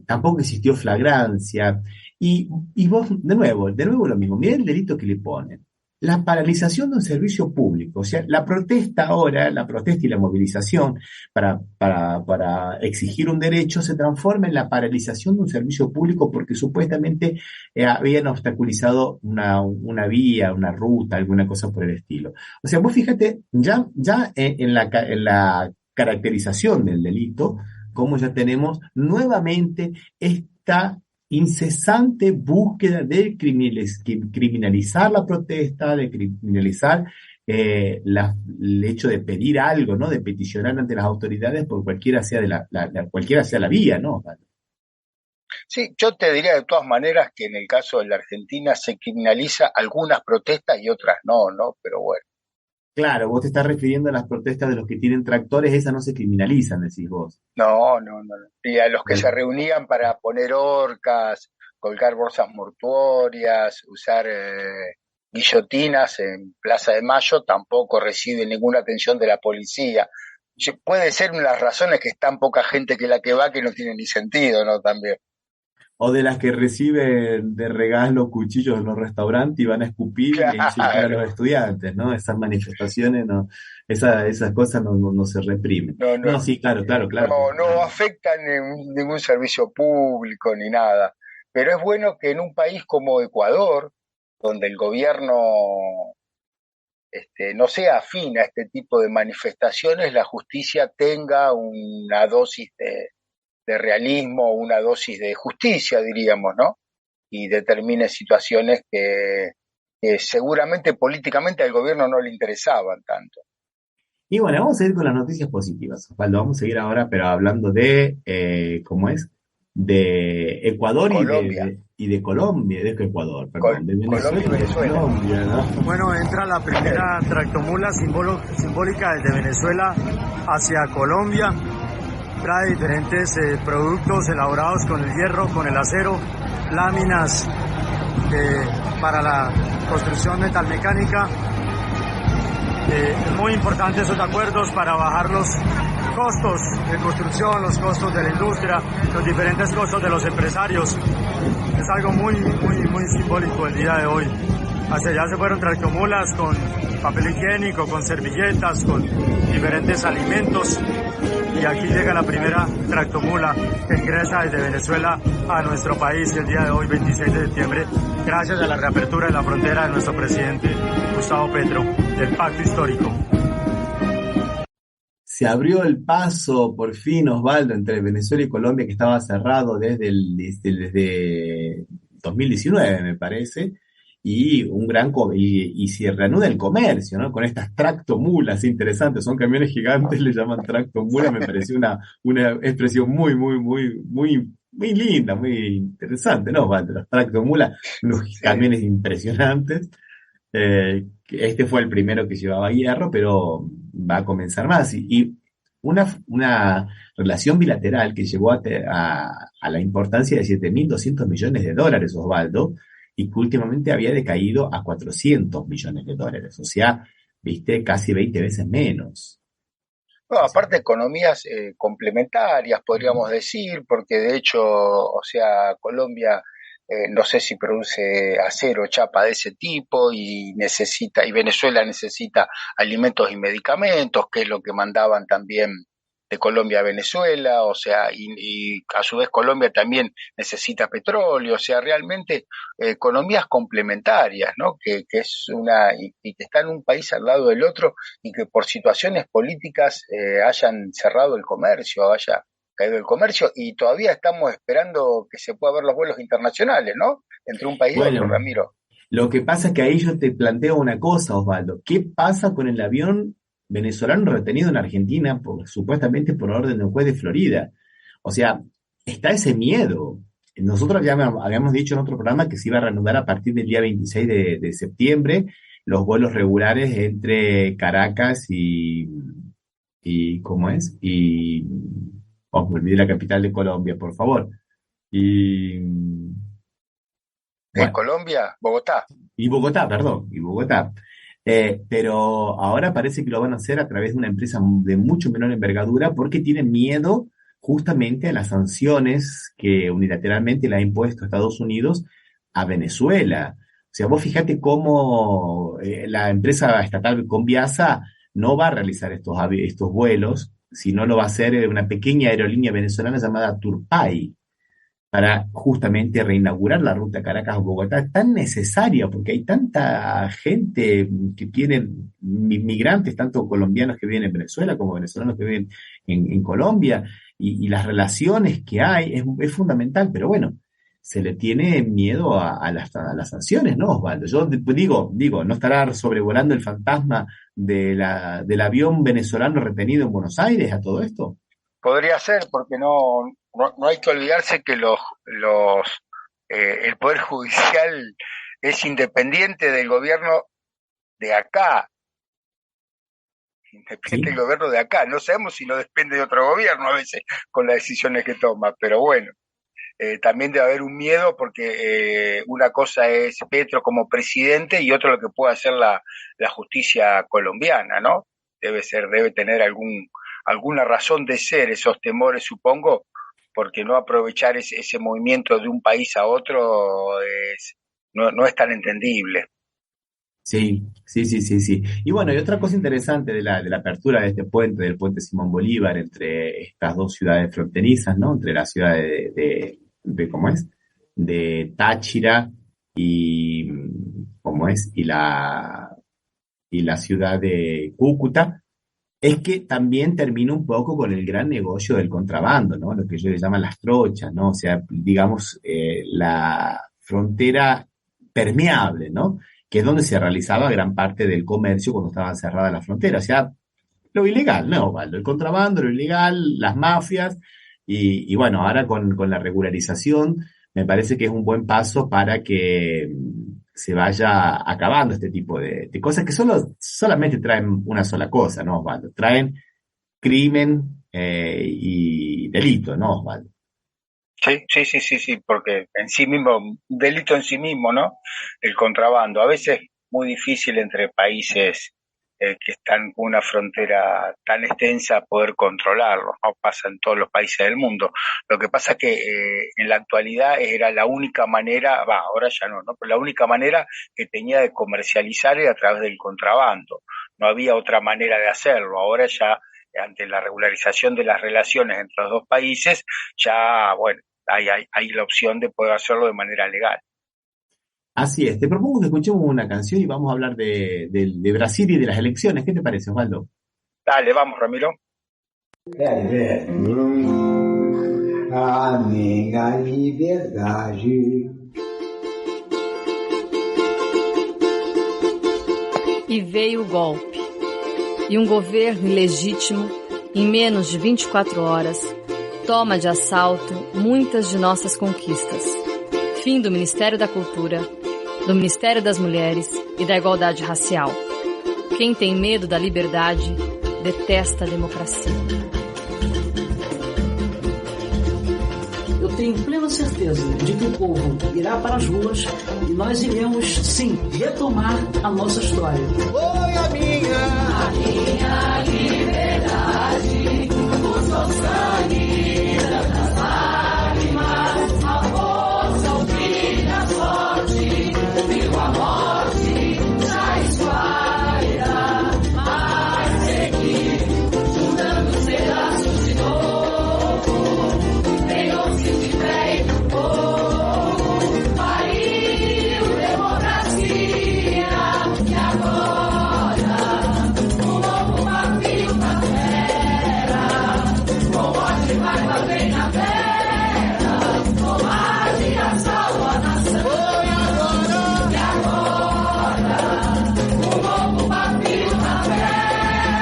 Speaker 1: Tampoco existió flagrancia. Y vos, de nuevo lo mismo, mirá el delito que le ponen. La paralización de un servicio público, o sea, la protesta ahora, la protesta y la movilización para exigir un derecho se transforma en la paralización de un servicio público porque supuestamente habían obstaculizado una vía, una ruta, alguna cosa por el estilo. O sea, vos fíjate, ya en la caracterización del delito, como ya tenemos nuevamente esta incesante búsqueda de criminalizar la protesta, de criminalizar el hecho de pedir algo, ¿no? De peticionar ante las autoridades por cualquiera sea cualquiera sea la vía, ¿no?
Speaker 3: Sí, yo te diría de todas maneras que en el caso de la Argentina se criminaliza algunas protestas y otras no, ¿no? Pero bueno.
Speaker 1: Claro, vos te estás refiriendo a las protestas de los que tienen tractores, esas no se criminalizan, decís vos.
Speaker 3: No, no, no. Y a los que se
Speaker 1: Bueno,
Speaker 3: reunían para poner orcas, colgar bolsas mortuorias, usar guillotinas en Plaza de Mayo, tampoco reciben ninguna atención de la policía. Puede ser una de las razones que es tan poca gente que la que va que no tiene ni sentido, ¿no? También.
Speaker 1: o de las que reciben de regalo cuchillos en los restaurantes y van a escupir e insultar a
Speaker 3: Claro.
Speaker 1: los estudiantes, ¿no? Esas manifestaciones, no, esas cosas no se reprimen.
Speaker 3: No, no,
Speaker 1: No, sí, claro, claro, claro.
Speaker 3: no afectan ningún servicio público ni nada. Pero es bueno que en un país como Ecuador, donde el gobierno no sea afín a este tipo de manifestaciones, la justicia tenga una dosis de realismo, una dosis de justicia, diríamos, ¿no? Y determine situaciones que seguramente políticamente al gobierno no le interesaban tanto.
Speaker 1: Y bueno, vamos a ir con las noticias positivas, Osvaldo. Vamos a seguir ahora, pero hablando de, ¿cómo es? De Ecuador
Speaker 3: Colombia,
Speaker 1: y de Colombia, de Ecuador, perdón, de
Speaker 3: Colombia
Speaker 1: Venezuela
Speaker 3: y
Speaker 1: y de
Speaker 3: Venezuela.
Speaker 1: Colombia, ¿no?
Speaker 9: Bueno, entra la primera tractomula simbólica desde Venezuela hacia Colombia. Trae diferentes productos elaborados con el hierro, con el acero, láminas para la construcción metalmecánica. Es muy importante esos acuerdos para bajar los costos de construcción, los costos de la industria, los diferentes costos de los empresarios. Es algo muy simbólico el día de hoy. Hacia allá se fueron tractomulas con papel higiénico, con servilletas, con diferentes alimentos. Y aquí llega la primera tractomula que ingresa desde Venezuela a nuestro país el día de hoy, 26 de septiembre, gracias a la reapertura de la frontera de nuestro presidente Gustavo Petro, del pacto histórico.
Speaker 1: Se abrió el paso, por fin, Osvaldo, entre Venezuela y Colombia, que estaba cerrado desde 2019, me parece, y y se reanuda el comercio, ¿no? Con estas tractomulas interesantes, son camiones gigantes, le llaman tractomula, me pareció una expresión muy linda, muy interesante, ¿no, Osvaldo? Los tractomulas, unos
Speaker 3: Sí.
Speaker 1: camiones impresionantes. Este fue el primero que llevaba hierro, pero va a comenzar más. Y una relación bilateral que llevó a la importancia de 7.200 millones de dólares, Osvaldo, y que últimamente había decaído a 400 millones de dólares. O sea, viste, casi 20 veces menos.
Speaker 3: No, aparte economías complementarias, podríamos decir, porque de hecho, o sea, Colombia no sé si produce acero, chapa de ese tipo y Venezuela necesita alimentos y medicamentos, que es lo que mandaban también de Colombia a Venezuela, o sea, y a su vez Colombia también necesita petróleo, o sea, realmente economías complementarias, ¿no? Que es y que están un país al lado del otro y que por situaciones políticas hayan cerrado el comercio, haya caído el comercio y todavía estamos esperando que se puedan ver los vuelos internacionales, ¿no? Entre un país y otro,
Speaker 1: Bueno,
Speaker 3: Ramiro.
Speaker 1: lo que pasa es que ahí yo te planteo una cosa, Osvaldo. ¿Qué pasa con el avión venezolano retenido en Argentina, supuestamente por orden de un juez de Florida? O sea, está ese miedo. Nosotros ya habíamos dicho en otro programa que se iba a reanudar a partir del día 26 de septiembre los vuelos regulares entre Caracas y ¿cómo es? Me olvidé la capital de Colombia, por favor. Y,
Speaker 3: En
Speaker 1: bueno,
Speaker 3: Colombia, Bogotá.
Speaker 1: y Bogotá, perdón, y Bogotá. Pero ahora parece que lo van a hacer a través de una empresa de mucho menor envergadura porque tienen miedo justamente a las sanciones que unilateralmente le ha impuesto Estados Unidos a Venezuela. O sea, vos fíjate cómo la empresa estatal Conviasa no va a realizar estos vuelos, sino lo va a hacer una pequeña aerolínea venezolana llamada Turpay, para justamente reinaugurar la ruta Caracas-Bogotá, tan necesaria, porque hay tanta gente que tienen migrantes, tanto colombianos que viven en Venezuela como venezolanos que viven en Colombia, y las relaciones que hay es fundamental, pero bueno, se le tiene miedo a las sanciones, ¿no, Osvaldo? Yo digo, ¿no estará sobrevolando el fantasma del avión venezolano retenido en Buenos Aires a todo esto?
Speaker 3: Podría ser, porque no hay que olvidarse que el Poder Judicial es independiente del gobierno de acá. Depende del gobierno de acá. No sabemos si no depende de otro gobierno a veces con las decisiones que toma, pero bueno. También debe haber un miedo porque una cosa es Petro como presidente y otro lo que puede hacer la justicia colombiana, ¿no? Debe tener alguna razón de ser esos temores, supongo, porque no aprovechar ese movimiento de un país a otro no es tan entendible.
Speaker 1: Sí. Y bueno, y otra cosa interesante de la apertura de este puente, del puente Simón Bolívar, entre estas dos ciudades fronterizas, ¿no? Entre la ciudad ¿cómo es? De Táchira y la ciudad de Cúcuta, es que también termina un poco con el gran negocio del contrabando, ¿no? Lo que ellos le llaman las trochas, ¿no? O sea, digamos, la frontera permeable, ¿no? Que es donde se realizaba gran parte del comercio cuando estaban cerradas las fronteras. O sea, lo ilegal, ¿no, Osvaldo? El contrabando, lo ilegal, las mafias, y bueno, ahora con la regularización me parece que es un buen paso para que se vaya acabando este tipo de cosas que solamente traen una sola cosa, ¿no, Osvaldo? Traen crimen y delito, ¿no, Osvaldo?
Speaker 3: Sí, porque en sí mismo, un delito en sí mismo, ¿no? El contrabando, a veces muy difícil entre países que están con una frontera tan extensa poder controlarlo, ¿no? Pasa en todos los países del mundo. Lo que pasa es que en la actualidad era la única manera, ahora ya no, pero la única manera que tenía de comercializar era a través del contrabando. No había otra manera de hacerlo. Ahora ya, ante la regularización de las relaciones entre los dos países, ya, bueno, hay la opción de poder hacerlo de manera legal.
Speaker 1: Así es, te propongo que escuchemos una canción y vamos a hablar de Brasil y de las elecciones. ¿Qué te parece, Osvaldo?
Speaker 3: Dale, vamos, Ramiro.
Speaker 10: A minha liberdade.
Speaker 11: E veio o golpe. E governo ilegítimo, em menos de 24 horas, toma de assalto muitas de nossas conquistas. Fim do Ministério da Cultura, do Ministério das Mulheres e da Igualdade Racial. Quem tem medo da liberdade, detesta a democracia.
Speaker 12: Eu tenho plena certeza de que o povo irá para as ruas e nós iremos, sim, retomar a nossa história.
Speaker 4: Foi a minha liberdade, o seu sangue das lágrimas, a força, o brilho, a sorte, viu a morte, já espalha, mas seguir, juntando os pedaços de novo, tem-se de pé e povo, pariu democracia, e agora um novo papel na terra, com morte vai fazer na terra, combate a salva a nação. E agora um novo papel na terra,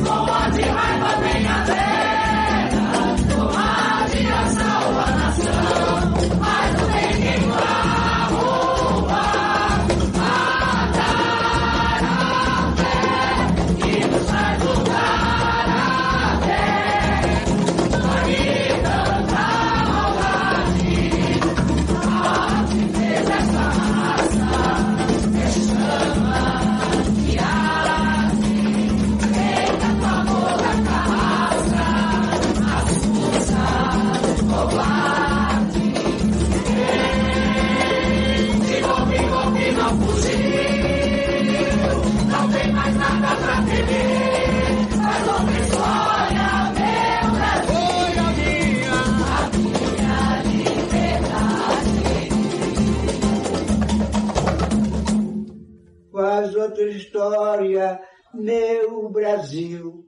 Speaker 4: combate vai fazer na terra, combate a salva a nação. Mas não tem quem vá roubar, matar a fé, que nos faz lutar até sair tanta maldade. A tristeza essa raça, chama e arde, feita com amor da carraça, assusta, covarde. Se golpe não fugiu, não tem mais nada pra temer, mas o pessoal olha meu Brasil, a minha liberdade.
Speaker 10: Faz outra história, meu Brasil.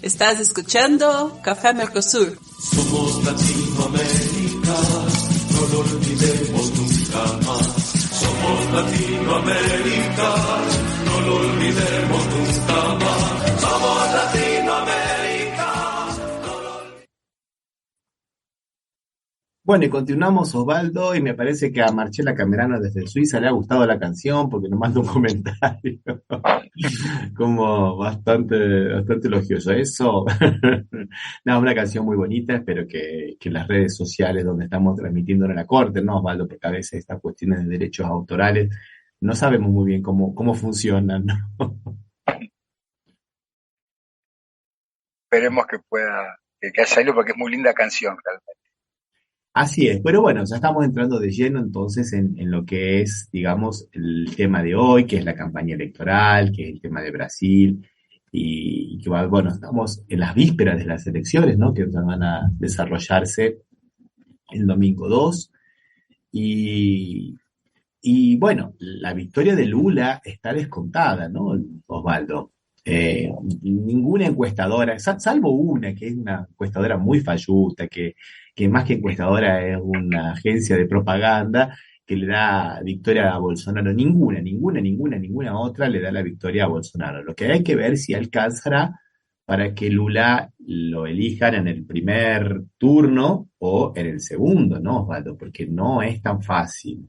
Speaker 6: Estás escuchando Café Mercosur.
Speaker 7: Somos Latinoamérica, no lo olvidemos nunca más. Somos Latinoamérica, no lo olvidemos nunca más. Somos Latinoamérica.
Speaker 1: Bueno, y continuamos, Osvaldo, y me parece que a Marcela Camerano desde Suiza le ha gustado la canción porque nos manda un comentario como bastante elogioso. Eso, no, una canción muy bonita, espero que las redes sociales donde estamos transmitiendo en la corte, ¿no, Osvaldo? Porque a veces estas cuestiones de derechos autorales no sabemos muy bien cómo funcionan, ¿no?
Speaker 3: Esperemos que pueda, que haya salido porque es muy linda canción realmente.
Speaker 1: Así es, pero bueno, ya estamos entrando de lleno entonces en lo que es, digamos, el tema de hoy, que es la campaña electoral, que es el tema de Brasil, y que bueno, estamos en las vísperas de las elecciones, ¿no? Que van a desarrollarse el domingo 2, y, y bueno, la victoria de Lula está descontada, ¿no, Osvaldo? Ninguna encuestadora, salvo una, que es una encuestadora muy falluta, que más que encuestadora es una agencia de propaganda que le da victoria a Bolsonaro. Ninguna otra le da la victoria a Bolsonaro. Lo que hay que ver si alcanzará para que Lula lo elijan en el primer turno o en el segundo, ¿no, Osvaldo? Porque no es tan fácil.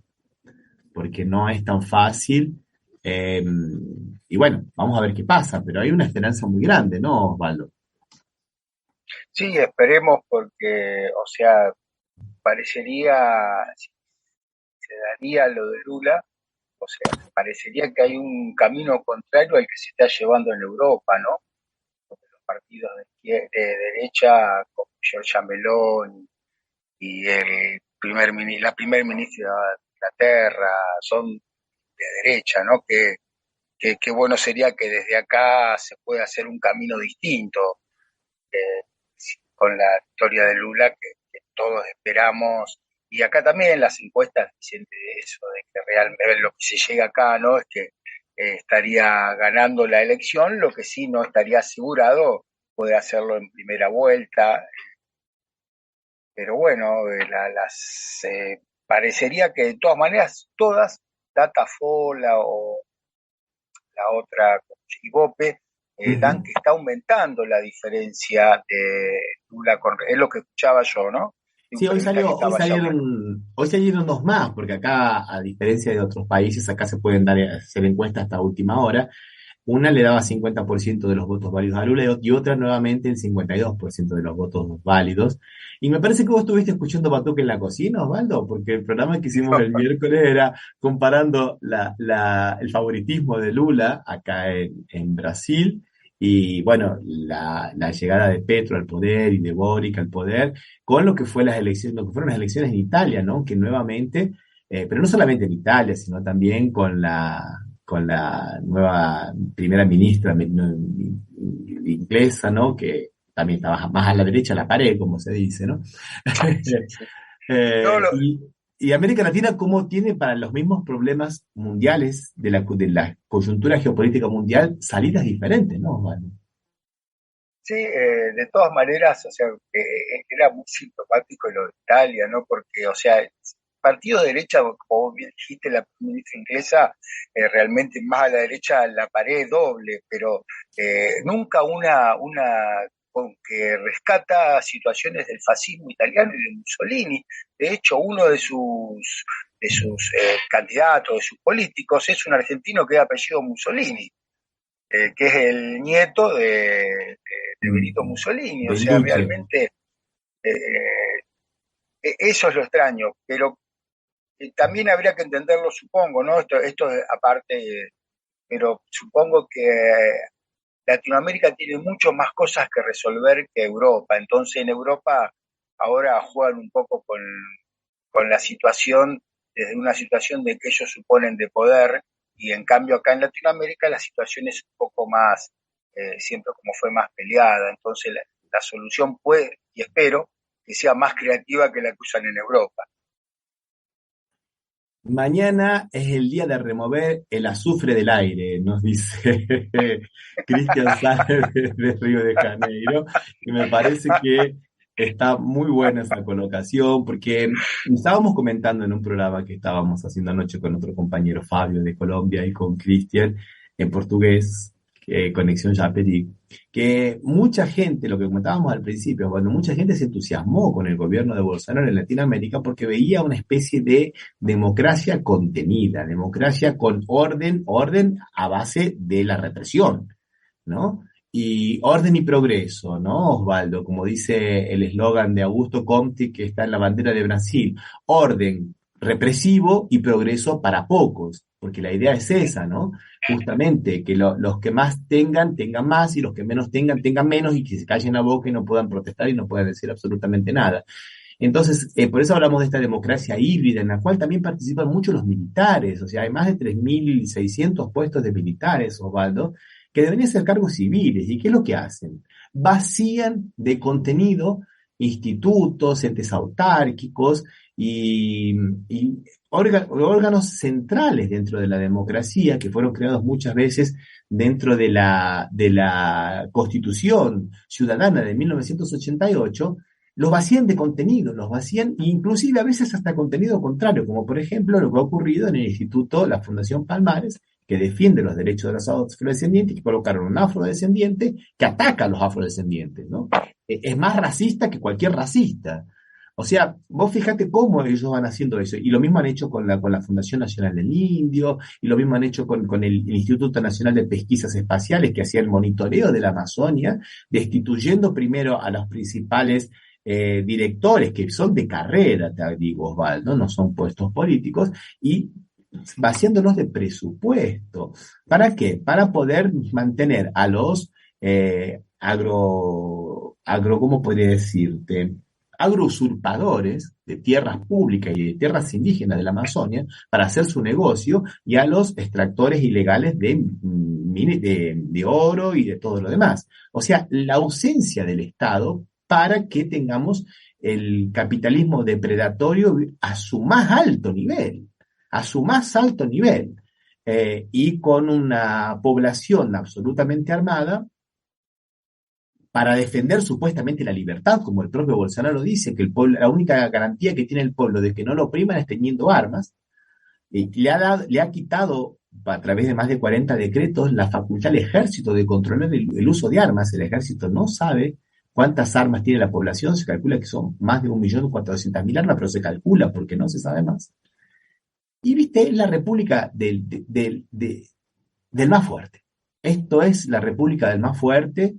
Speaker 1: Y bueno, vamos a ver qué pasa, pero hay una esperanza muy grande, ¿no, Osvaldo?
Speaker 3: Sí, esperemos porque, o sea, parecería, si se daría lo de Lula, o sea, parecería que hay un camino contrario al que se está llevando en Europa, ¿no? Porque los partidos de derecha, como Giorgia Meloni y la primer ministra de Inglaterra, son de derecha, ¿no? Que bueno sería que desde acá se pueda hacer un camino distinto con la victoria de Lula que todos esperamos. Y acá también las encuestas dicen de eso, de que realmente lo que se llega acá, ¿no? Es que estaría ganando la elección, lo que sí no estaría asegurado poder hacerlo en primera vuelta. Pero bueno, parecería que de todas maneras, todas, Datafola o la otra, Ibope, dan que está aumentando la diferencia de Lula con... Es lo que escuchaba yo, ¿no?
Speaker 1: Sí, hoy salieron dos más, porque acá, a diferencia de otros países, acá se pueden hacer encuestas hasta última hora. Una le daba 50% de los votos válidos a Lula y otra nuevamente el 52% de los votos válidos. Y me parece que vos estuviste escuchando Batuque en la cocina, Osvaldo, porque el programa que hicimos el miércoles era comparando el favoritismo de Lula acá en Brasil y, bueno, la llegada de Petro al poder y de Boric al poder con lo que fueron las elecciones en Italia, ¿no? Que nuevamente, pero no solamente en Italia, sino también con la nueva primera ministra inglesa, ¿no? Que también estaba más a la derecha de la pared, como se dice, ¿no? Y América Latina, ¿cómo tiene para los mismos problemas mundiales de la coyuntura geopolítica mundial salidas diferentes, ¿no, Osvaldo?
Speaker 3: Sí, de todas maneras, o sea, era muy sintomático lo de Italia, ¿no? Porque, o sea, partido de derecha, como bien dijiste, la ministra inglesa, realmente más a la derecha la pared doble, pero nunca una que rescata situaciones del fascismo italiano y de Mussolini. De hecho, uno de sus candidatos, de sus políticos, es un argentino que da apellido Mussolini, que es el nieto de Benito Mussolini. O sea, realmente eso es lo extraño, pero también habría que entenderlo, supongo, ¿no? Esto aparte, pero supongo que Latinoamérica tiene mucho más cosas que resolver que Europa. Entonces en Europa ahora juegan un poco con la situación, desde una situación de que ellos suponen de poder, y en cambio acá en Latinoamérica la situación es un poco más, siempre como fue más peleada. Entonces la solución puede, y espero, que sea más creativa que la que usan en Europa.
Speaker 1: Mañana es el día de remover el azufre del aire, nos dice Cristian Sáenz de Río de Janeiro, y me parece que está muy buena esa colocación, porque estábamos comentando en un programa que estábamos haciendo anoche con otro compañero Fabio de Colombia y con Cristian en portugués, Conexión Yaperi, que mucha gente, lo que comentábamos al principio, cuando mucha gente se entusiasmó con el gobierno de Bolsonaro en Latinoamérica porque veía una especie de democracia contenida, democracia con orden a base de la represión, ¿no? Y orden y progreso, ¿no, Osvaldo? Como dice el eslogan de Augusto Comte que está en la bandera de Brasil, orden represivo y progreso para pocos, porque la idea es esa, ¿no? Justamente que los que más tengan más y los que menos tengan menos y que se callen la boca y no puedan protestar y no puedan decir absolutamente nada. Entonces, por eso hablamos de esta democracia híbrida en la cual también participan mucho los militares, o sea, hay más de 3.600 puestos de militares, Osvaldo, que deberían ser cargos civiles. ¿Y qué es lo que hacen? Vacían de contenido institutos, entes autárquicos y órganos centrales dentro de la democracia que fueron creados muchas veces dentro de la Constitución Ciudadana de 1988, los vacían de contenido, los vacían inclusive a veces hasta contenido contrario, como por ejemplo lo que ha ocurrido en el Instituto, la Fundación Palmares, que defiende los derechos de los afrodescendientes, que colocaron un afrodescendiente que ataca a los afrodescendientes, ¿no? Es más racista que cualquier racista. O sea, vos fíjate cómo ellos van haciendo eso. Y lo mismo han hecho con la Fundación Nacional del Indio, y lo mismo han hecho con el Instituto Nacional de Pesquisas Espaciales, que hacía el monitoreo de la Amazonia, destituyendo primero a los principales directores, que son de carrera, te digo, Osvaldo, no son puestos políticos, y vaciándolos de presupuesto. ¿Para qué? Para poder mantener a los ¿cómo podría decirte? Agrousurpadores de tierras públicas y de tierras indígenas de la Amazonia para hacer su negocio, y a los extractores ilegales de oro y de todo lo demás. O sea, la ausencia del Estado para que tengamos el capitalismo depredatorio a su más alto nivel. Y con una población absolutamente armada para defender supuestamente la libertad, como el propio Bolsonaro dice, que el pueblo, la única garantía que tiene el pueblo de que no lo opriman es teniendo armas, y le ha quitado a través de más de 40 decretos la facultad al ejército de controlar el uso de armas. El ejército no sabe cuántas armas tiene la población, se calcula que son más de 1.400.000 armas, pero se calcula porque no se sabe más. Y viste, la república del más fuerte. Esto es la república del más fuerte,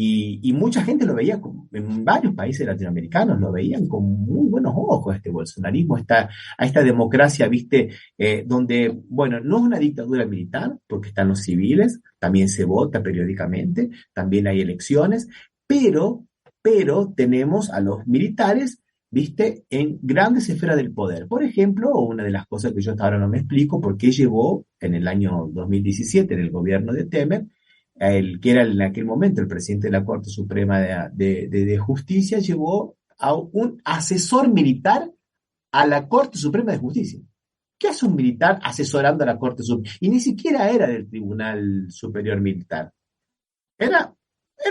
Speaker 1: y mucha gente lo veía, en varios países latinoamericanos lo veían con muy buenos ojos, este bolsonarismo, a esta democracia, viste, donde, bueno, no es una dictadura militar, porque están los civiles, también se vota periódicamente, también hay elecciones, pero tenemos a los militares, viste, en grandes esferas del poder. Por ejemplo, una de las cosas que yo hasta ahora no me explico, por qué llevó en el año 2017, en el gobierno de Temer, que era en aquel momento el presidente de la Corte Suprema de Justicia, llevó a un asesor militar a la Corte Suprema de Justicia. ¿Qué hace un militar asesorando a la Corte Suprema? Y ni siquiera era del Tribunal Superior Militar. Era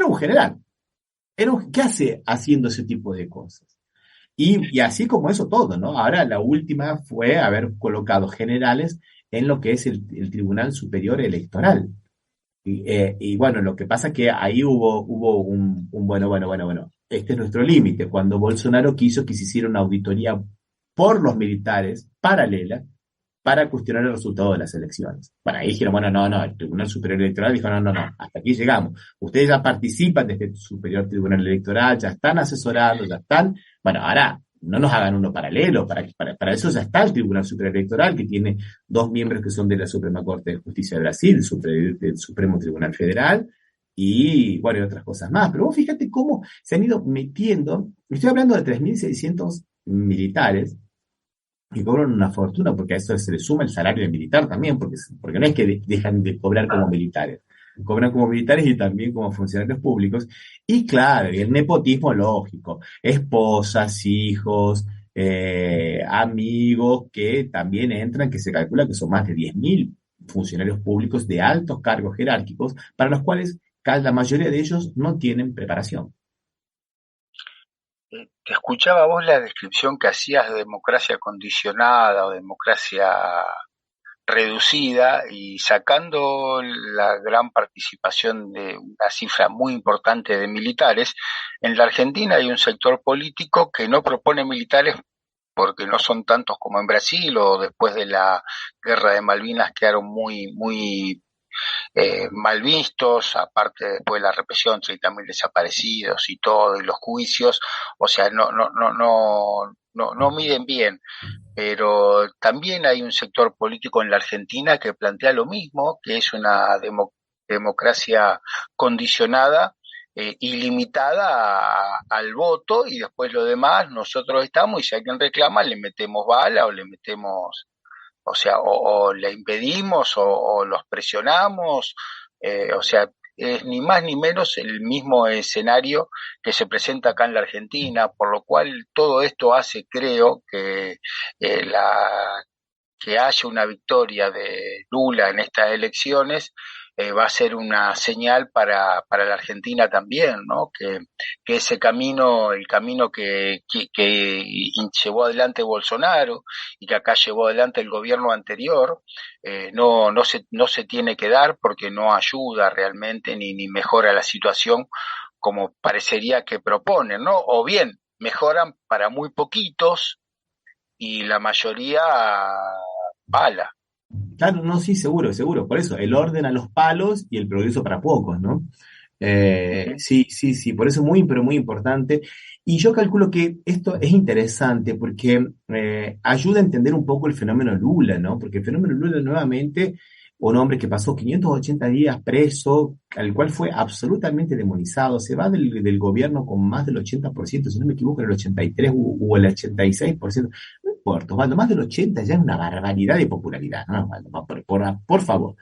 Speaker 1: un general. ¿Qué hace haciendo ese tipo de cosas? Y así como eso todo, ¿no? Ahora la última fue haber colocado generales en lo que es el Tribunal Superior Electoral. Y bueno, lo que pasa es que ahí hubo un bueno, este es nuestro límite. Cuando Bolsonaro quiso que se hiciera una auditoría por los militares paralela para cuestionar el resultado de las elecciones. Bueno, ahí dijeron, no, el Tribunal Superior Electoral dijo, no, hasta aquí llegamos. Ustedes ya participan de este Superior Tribunal Electoral, ya están asesorando, ya están. Bueno, ahora no nos hagan uno paralelo, para eso ya está el Tribunal Superior Electoral, que tiene 2 miembros que son de la Suprema Corte de Justicia de Brasil, del Supremo Tribunal Federal, y bueno, y otras cosas más. Pero vos fíjate cómo se han ido metiendo, estoy hablando de 3.600 militares, que cobran una fortuna, porque a eso se le suma el salario del militar también, porque no es que dejan de cobrar como militares. Cobran como militares y también como funcionarios públicos. Y claro, y el nepotismo lógico, esposas, hijos, amigos que también entran, que se calcula que son más de 10.000 funcionarios públicos de altos cargos jerárquicos, para los cuales la mayoría de ellos no tienen preparación.
Speaker 3: Te escuchaba vos la descripción que hacías de democracia condicionada o democracia reducida y sacando la gran participación de una cifra muy importante de militares, en la Argentina hay un sector político que no propone militares porque no son tantos como en Brasil, o después de la guerra de Malvinas quedaron muy mal vistos, aparte después de la represión, 30.000 desaparecidos y todo, y los juicios, o sea, no miden bien. Pero también hay un sector político en la Argentina que plantea lo mismo, que es una democracia condicionada y limitada al voto, y después lo demás nosotros estamos, y si alguien reclama le metemos bala o le metemos, o sea, o le impedimos o los presionamos, o sea, es ni más ni menos el mismo escenario que se presenta acá en la Argentina, por lo cual todo esto hace, creo, que que haya una victoria de Lula en estas elecciones va a ser una señal para la Argentina también, ¿no? Que ese camino, el camino que llevó adelante Bolsonaro y que acá llevó adelante el gobierno anterior, no se tiene que dar, porque no ayuda realmente ni mejora la situación como parecería que proponen, ¿no? O bien mejoran para muy poquitos y la mayoría bala.
Speaker 1: Claro, no, sí, seguro. Por eso, el orden a los palos y el progreso para pocos, ¿no? Sí, por eso es muy, pero muy importante. Y yo calculo que esto es interesante porque ayuda a entender un poco el fenómeno Lula, ¿no? Porque el fenómeno Lula, nuevamente, un hombre que pasó 580 días preso, al cual fue absolutamente demonizado, se va del gobierno con más del 80%, si no me equivoco, el 83% o el 86%, no importa, Osvaldo, más del 80% ya es una barbaridad de popularidad, ¿no, Osvaldo? Por favor.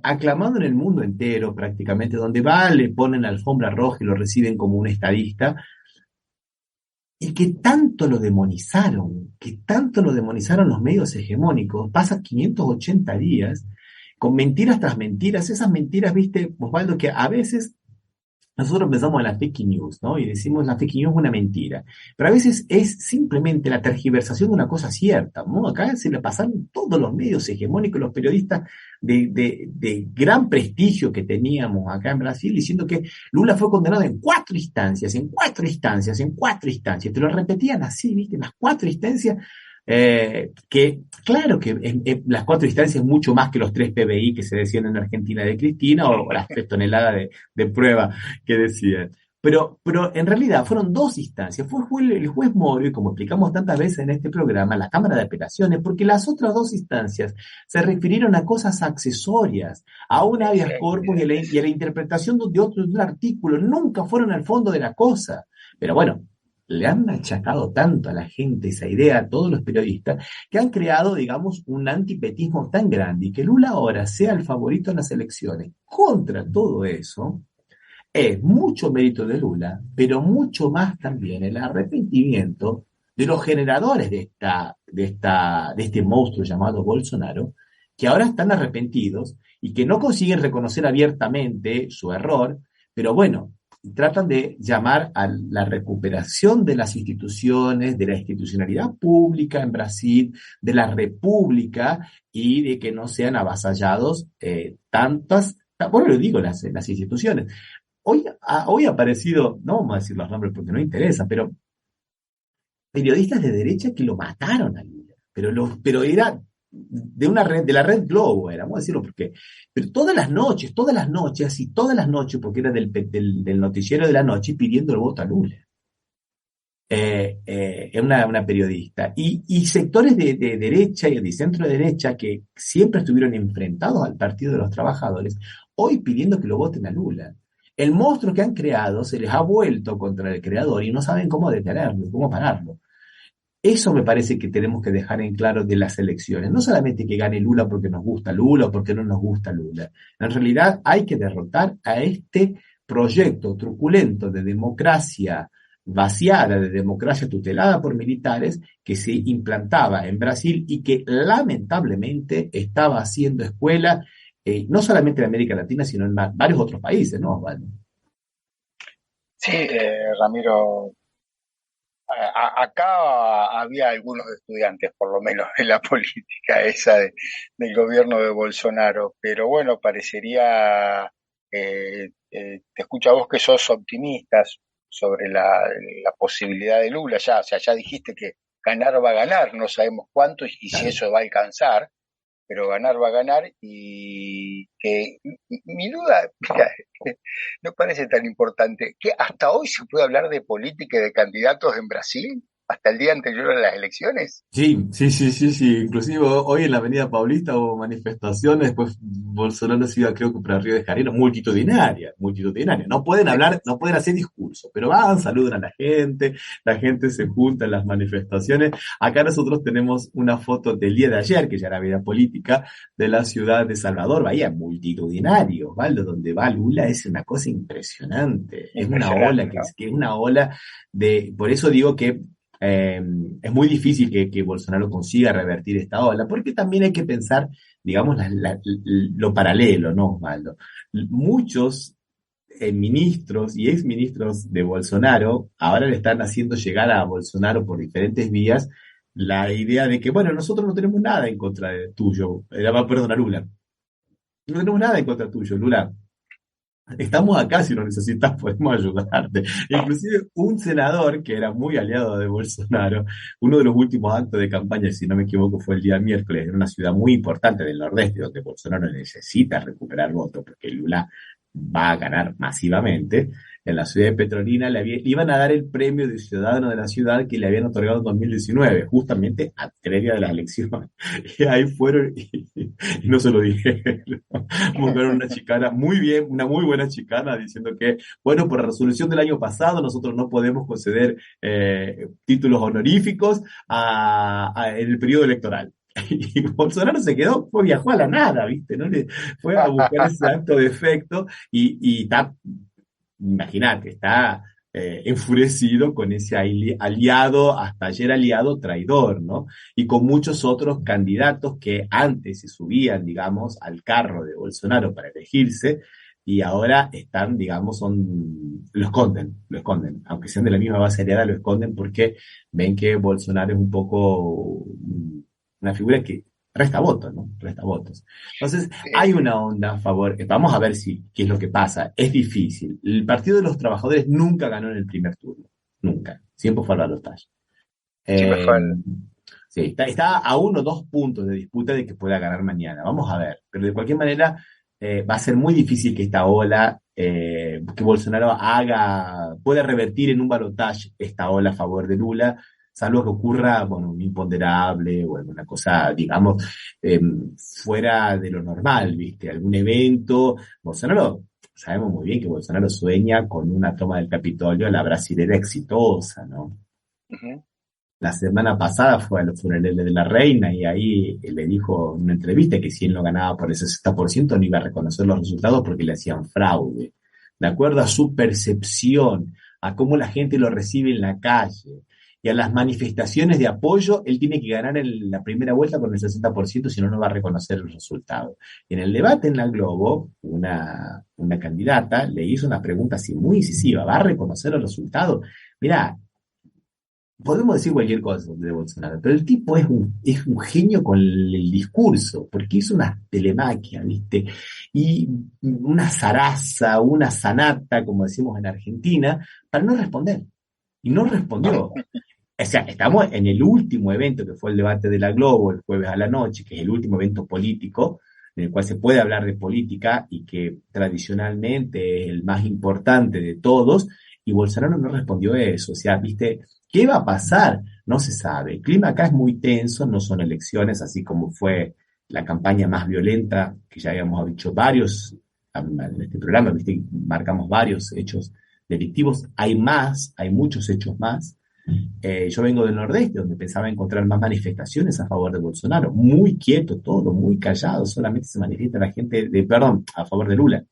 Speaker 1: Aclamado en el mundo entero prácticamente, donde va, le ponen alfombra roja y lo reciben como un estadista, y que tanto lo demonizaron los medios hegemónicos, pasa 580 días con mentiras tras mentiras, esas mentiras, viste, Osvaldo, que a veces nosotros pensamos en la fake news, ¿no? Y decimos la fake news es una mentira, pero a veces es simplemente la tergiversación de una cosa cierta, ¿no? Acá se le pasaron todos los medios hegemónicos, los periodistas de gran prestigio que teníamos acá en Brasil, diciendo que Lula fue condenado en 4 instancias, te lo repetían así, ¿viste? En las 4 instancias, que claro que las 4 instancias es mucho más que los 3 PBI que se decían en Argentina de Cristina, o las 3 toneladas de prueba que decían. Pero en realidad fueron 2 instancias. Fue el juez Moro, y como explicamos tantas veces en este programa, la Cámara de Apelaciones, porque las otras 2 instancias se refirieron a cosas accesorias, a un habeas corpus y a la interpretación de un artículo, nunca fueron al fondo de la cosa. Pero bueno, le han achacado tanto a la gente esa idea, a todos los periodistas, que han creado, digamos, un antipetismo tan grande, y que Lula ahora sea el favorito en las elecciones. Contra todo eso, es mucho mérito de Lula, pero mucho más también el arrepentimiento de los generadores de este monstruo llamado Bolsonaro, que ahora están arrepentidos y que no consiguen reconocer abiertamente su error, pero bueno, tratan de llamar a la recuperación de las instituciones, de la institucionalidad pública en Brasil, de la república, y de que no sean avasallados bueno, lo digo, las instituciones. Hoy ha aparecido, no vamos a decir los nombres porque no interesa, pero periodistas de derecha que lo mataron a Lula, pero era de la red Globo, vamos a decirlo porque, pero todas las noches, porque era del noticiero de la noche, pidiendo el voto a Lula. Una periodista. Y sectores de derecha y de centro derecha que siempre estuvieron enfrentados al Partido de los Trabajadores, hoy pidiendo que lo voten a Lula. El monstruo que han creado se les ha vuelto contra el creador y no saben cómo detenerlo, cómo pararlo. Eso me parece que tenemos que dejar en claro de las elecciones. No solamente que gane Lula porque nos gusta Lula o porque no nos gusta Lula. En realidad hay que derrotar a este proyecto truculento de democracia vaciada, de democracia tutelada por militares, que se implantaba en Brasil y que lamentablemente estaba haciendo escuela no solamente en América Latina, sino en varios otros países, ¿no, Osvaldo?
Speaker 3: Sí, Ramiro, Acá había algunos estudiantes, por lo menos, en la política esa del gobierno de Bolsonaro, pero bueno, parecería, te escucho a vos que sos optimistas sobre la posibilidad de Lula, o sea, ya dijiste que ganar va a ganar, no sabemos cuánto y si eso va a alcanzar, pero ganar va a ganar y que mi duda, mira, no parece tan importante, que hasta hoy se puede hablar de política y de candidatos en Brasil, hasta el día anterior a las elecciones.
Speaker 1: Sí, sí, sí, sí, sí. Inclusive hoy en la Avenida Paulista hubo manifestaciones, después Bolsonaro se iba, creo que para Río de Janeiro, multitudinaria, multitudinaria. No pueden hablar, no pueden hacer discursos, pero van, saludan a la gente se junta en las manifestaciones. Acá nosotros tenemos una foto del día de ayer, que ya era vida política, de la ciudad de Salvador Bahía, multitudinario, ¿vale? Donde va Lula es una cosa impresionante. Es una ola, que es una ola por eso digo que es muy difícil que Bolsonaro consiga revertir esta ola, porque también hay que pensar, digamos, lo paralelo, ¿no, Osvaldo? Muchos ministros y exministros de Bolsonaro ahora le están haciendo llegar a Bolsonaro por diferentes vías la idea de que, bueno, nosotros no tenemos nada en contra de tuyo, perdón, a Lula. No tenemos nada en contra tuyo, Lula. Estamos acá, si lo necesitas podemos ayudarte. Inclusive un senador que era muy aliado de Bolsonaro, uno de los últimos actos de campaña, si no me equivoco, fue el día miércoles, en una ciudad muy importante del Nordeste, donde Bolsonaro necesita recuperar votos, porque Lula va a ganar masivamente. En la ciudad de Petrolina iban a dar el premio de ciudadano de la ciudad que le habían otorgado en 2019, justamente a 3 días de las elecciones. Y ahí fueron y no se lo dijeron. Buscaron una chicana, muy bien, una muy buena chicana, diciendo que, bueno, por resolución del año pasado nosotros no podemos conceder títulos honoríficos en el periodo electoral. Y Bolsonaro se quedó, viajó a la nada, ¿viste? ¿No? Fue a buscar ese acto de efecto y está, imagínate, está enfurecido con ese aliado, hasta ayer aliado traidor, ¿no? Y con muchos otros candidatos que antes se subían, digamos, al carro de Bolsonaro para elegirse y ahora están, digamos, lo esconden, aunque sean de la misma base aliada, lo esconden porque ven que Bolsonaro es un poco una figura que resta votos, ¿no? Resta votos. Entonces, hay una onda a favor. Vamos a ver qué es lo que pasa. Es difícil. El Partido de los Trabajadores nunca ganó en el primer turno. Nunca. Siempre fue al balotaje. Sí, está a 1 o 2 puntos de disputa de que pueda ganar mañana. Vamos a ver. Pero de cualquier manera, va a ser muy difícil que esta ola, que Bolsonaro pueda revertir en un balotaje esta ola a favor de Lula, salvo que ocurra, bueno, un imponderable o alguna cosa, digamos, fuera de lo normal, ¿viste? Algún evento. Bolsonaro, sabemos muy bien que Bolsonaro sueña con una toma del Capitolio a la brasilera exitosa, ¿no? Uh-huh. La semana pasada fue a los funerales de la reina y ahí le dijo en una entrevista que si él no ganaba por el 60% no iba a reconocer los resultados porque le hacían fraude. De acuerdo a su percepción, a cómo la gente lo recibe en la calle, y a las manifestaciones de apoyo, él tiene que ganar en la primera vuelta con el 60%, si no, no va a reconocer el resultado. Y en el debate en la Globo, una candidata le hizo una pregunta así muy incisiva, ¿va a reconocer el resultado? Mirá, podemos decir cualquier cosa de Bolsonaro, pero el tipo es un genio con el discurso, porque hizo una telemaquia, ¿viste? Y una zaraza, una sanata, como decimos en Argentina, para no responder. Y no respondió. O sea, estamos en el último evento que fue el debate de la Globo el jueves a la noche, que es el último evento político en el cual se puede hablar de política y que tradicionalmente es el más importante de todos, y Bolsonaro no respondió eso. O sea, ¿viste? ¿Qué va a pasar? No se sabe. El clima acá es muy tenso, no son elecciones, así como fue la campaña más violenta, que ya habíamos dicho varios en este programa, ¿viste? Marcamos varios hechos delictivos. Hay muchos hechos más. Yo vengo del Nordeste, donde pensaba encontrar más manifestaciones a favor de Bolsonaro. Muy quieto todo, muy callado, solamente se manifiesta la gente a favor de Lula.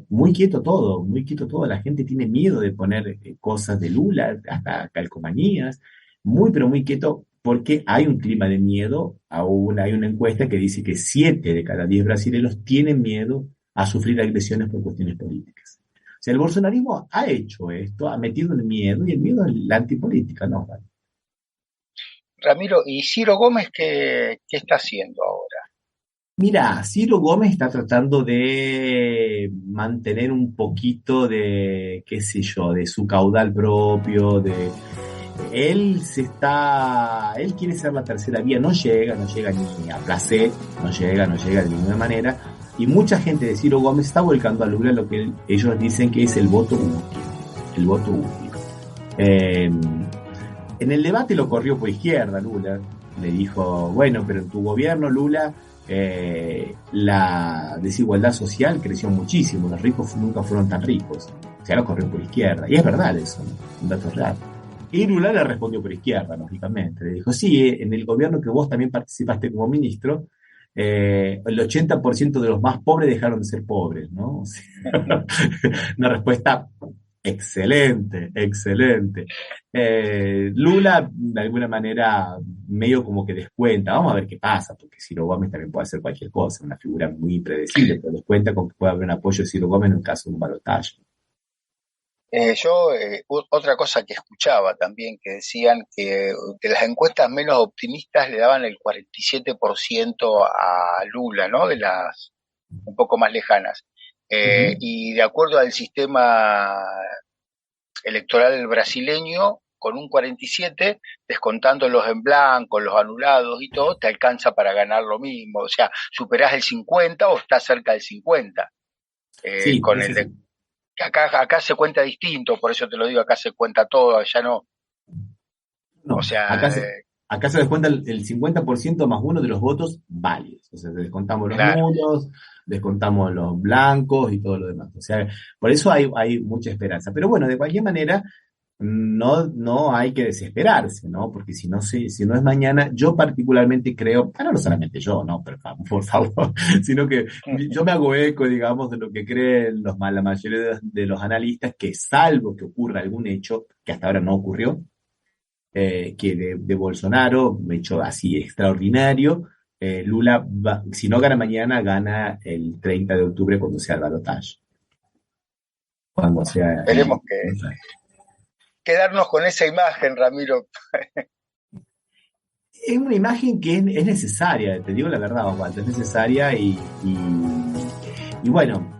Speaker 1: Muy quieto todo, la gente tiene miedo de poner cosas de Lula, hasta calcomanías, pero muy quieto, porque hay un clima de miedo. Hay una encuesta que dice que 7 de cada 10 brasileños tienen miedo a sufrir agresiones por cuestiones políticas. O sea, el bolsonarismo ha hecho esto, ha metido el miedo, y el miedo es la antipolítica, ¿no?
Speaker 3: Ramiro, ¿y Ciro Gómez qué está haciendo ahora?
Speaker 1: Mira, Ciro Gómez está tratando de mantener un poquito de, qué sé yo, de su caudal propio, él quiere ser la tercera vía, no llega ni a placer, no llega de ninguna manera, y mucha gente de Ciro Gómez está volcando a Lula lo que ellos dicen que es el voto útil. En el debate lo corrió por izquierda Lula, le dijo, bueno, pero en tu gobierno, Lula, la desigualdad social creció muchísimo, los ricos nunca fueron tan ricos, o sea, lo corrió por izquierda, y es verdad eso, ¿no? Un dato real. Y Lula le respondió por izquierda, lógicamente, le dijo, sí, en el gobierno que vos también participaste como ministro, el 80% de los más pobres dejaron de ser pobres, ¿no? O sea, una respuesta excelente. Lula, de alguna manera, medio como que descuenta. Vamos a ver qué pasa, porque Ciro Gómez también puede hacer cualquier cosa, una figura muy impredecible, pero descuenta con que puede haber un apoyo de Ciro Gómez en un caso de un balotaje.
Speaker 3: Otra cosa que escuchaba también, que decían que de las encuestas menos optimistas le daban el 47% a Lula, ¿no? De las un poco más lejanas. Y de acuerdo al sistema electoral brasileño, con un 47, descontando los en blanco, los anulados y todo, te alcanza para ganar lo mismo. O sea, superás el 50 o estás cerca del 50.
Speaker 1: Sí,
Speaker 3: con el de, acá se cuenta distinto, por eso te lo digo, acá se cuenta todo, allá no.
Speaker 1: No,
Speaker 3: o sea,
Speaker 1: acá se descuenta el 50% más uno de los votos válidos. O sea, descontamos los nulos, descontamos los blancos y todo lo demás. O sea, por eso hay mucha esperanza. Pero bueno, de cualquier manera, no hay que desesperarse, ¿no? Porque si no es mañana, yo particularmente creo, no solamente yo, ¿no? Pero, por favor, sino que yo me hago eco, digamos, de lo que creen la mayoría de los analistas, que salvo que ocurra algún hecho, que hasta ahora no ocurrió, que de Bolsonaro, un hecho así extraordinario, Lula, si no gana mañana, gana el 30 de octubre cuando sea el balotaje. Cuando sea...
Speaker 3: Esperemos quedarnos con esa imagen, Ramiro.
Speaker 1: Es una imagen que es necesaria, te digo la verdad, Osvaldo, es necesaria y bueno,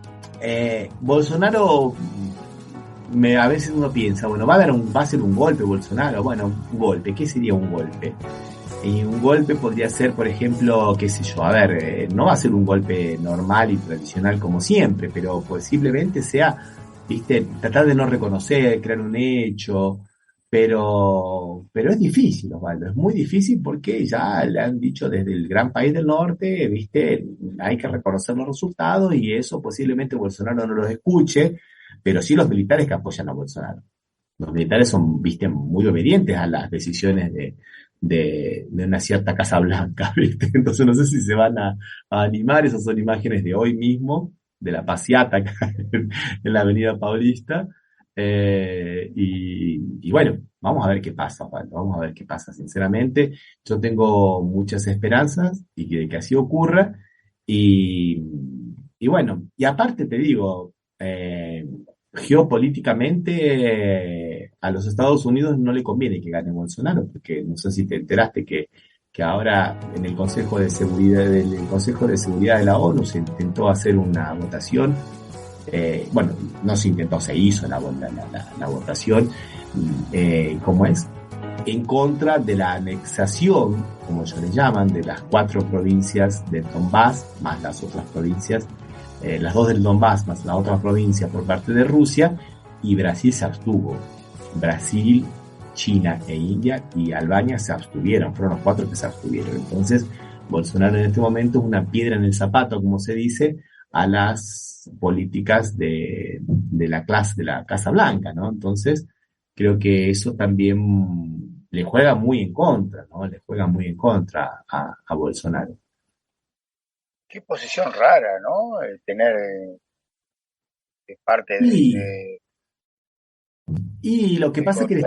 Speaker 1: Bolsonaro, a veces uno piensa, bueno, va a ser un golpe Bolsonaro, bueno, un golpe, ¿qué sería un golpe? Y un golpe podría ser, por ejemplo, qué sé yo, no va a ser un golpe normal y tradicional como siempre, pero posiblemente sea, viste, tratar de no reconocer, crear un hecho, pero es difícil, Osvaldo, es muy difícil porque ya le han dicho desde el gran país del norte, viste, hay que reconocer los resultados y eso posiblemente Bolsonaro no los escuche, pero sí los militares que apoyan a Bolsonaro. Los militares son, viste, muy obedientes a las decisiones de una cierta Casa Blanca, ¿viste? Entonces no sé si se van a animar, esas son imágenes de hoy mismo, de la passeata acá en la Avenida Paulista, y bueno, vamos a ver qué pasa, Juan, vamos a ver qué pasa, sinceramente, yo tengo muchas esperanzas y de que así ocurra, y bueno, y aparte te digo, geopolíticamente a los Estados Unidos no le conviene que gane Bolsonaro, porque no sé si te enteraste que ahora en el Consejo de Seguridad de la ONU se intentó hacer una votación, no se intentó, se hizo la votación, ¿cómo es? En contra de la anexación, como ellos le llaman, de las 4 provincias del Donbass, más las otras provincias, las 2 del Donbass más la otra provincia por parte de Rusia, y Brasil se abstuvo. Brasil, China e India y Albania se abstuvieron, fueron los 4 que se abstuvieron. Entonces, Bolsonaro en este momento es una piedra en el zapato, como se dice, a las políticas de la Casa Blanca, ¿no? Entonces, creo que eso también le juega muy en contra, ¿no? Le juega muy en contra a Bolsonaro.
Speaker 3: Qué posición rara, ¿no? Tener parte de...
Speaker 1: Y lo que pasa es que él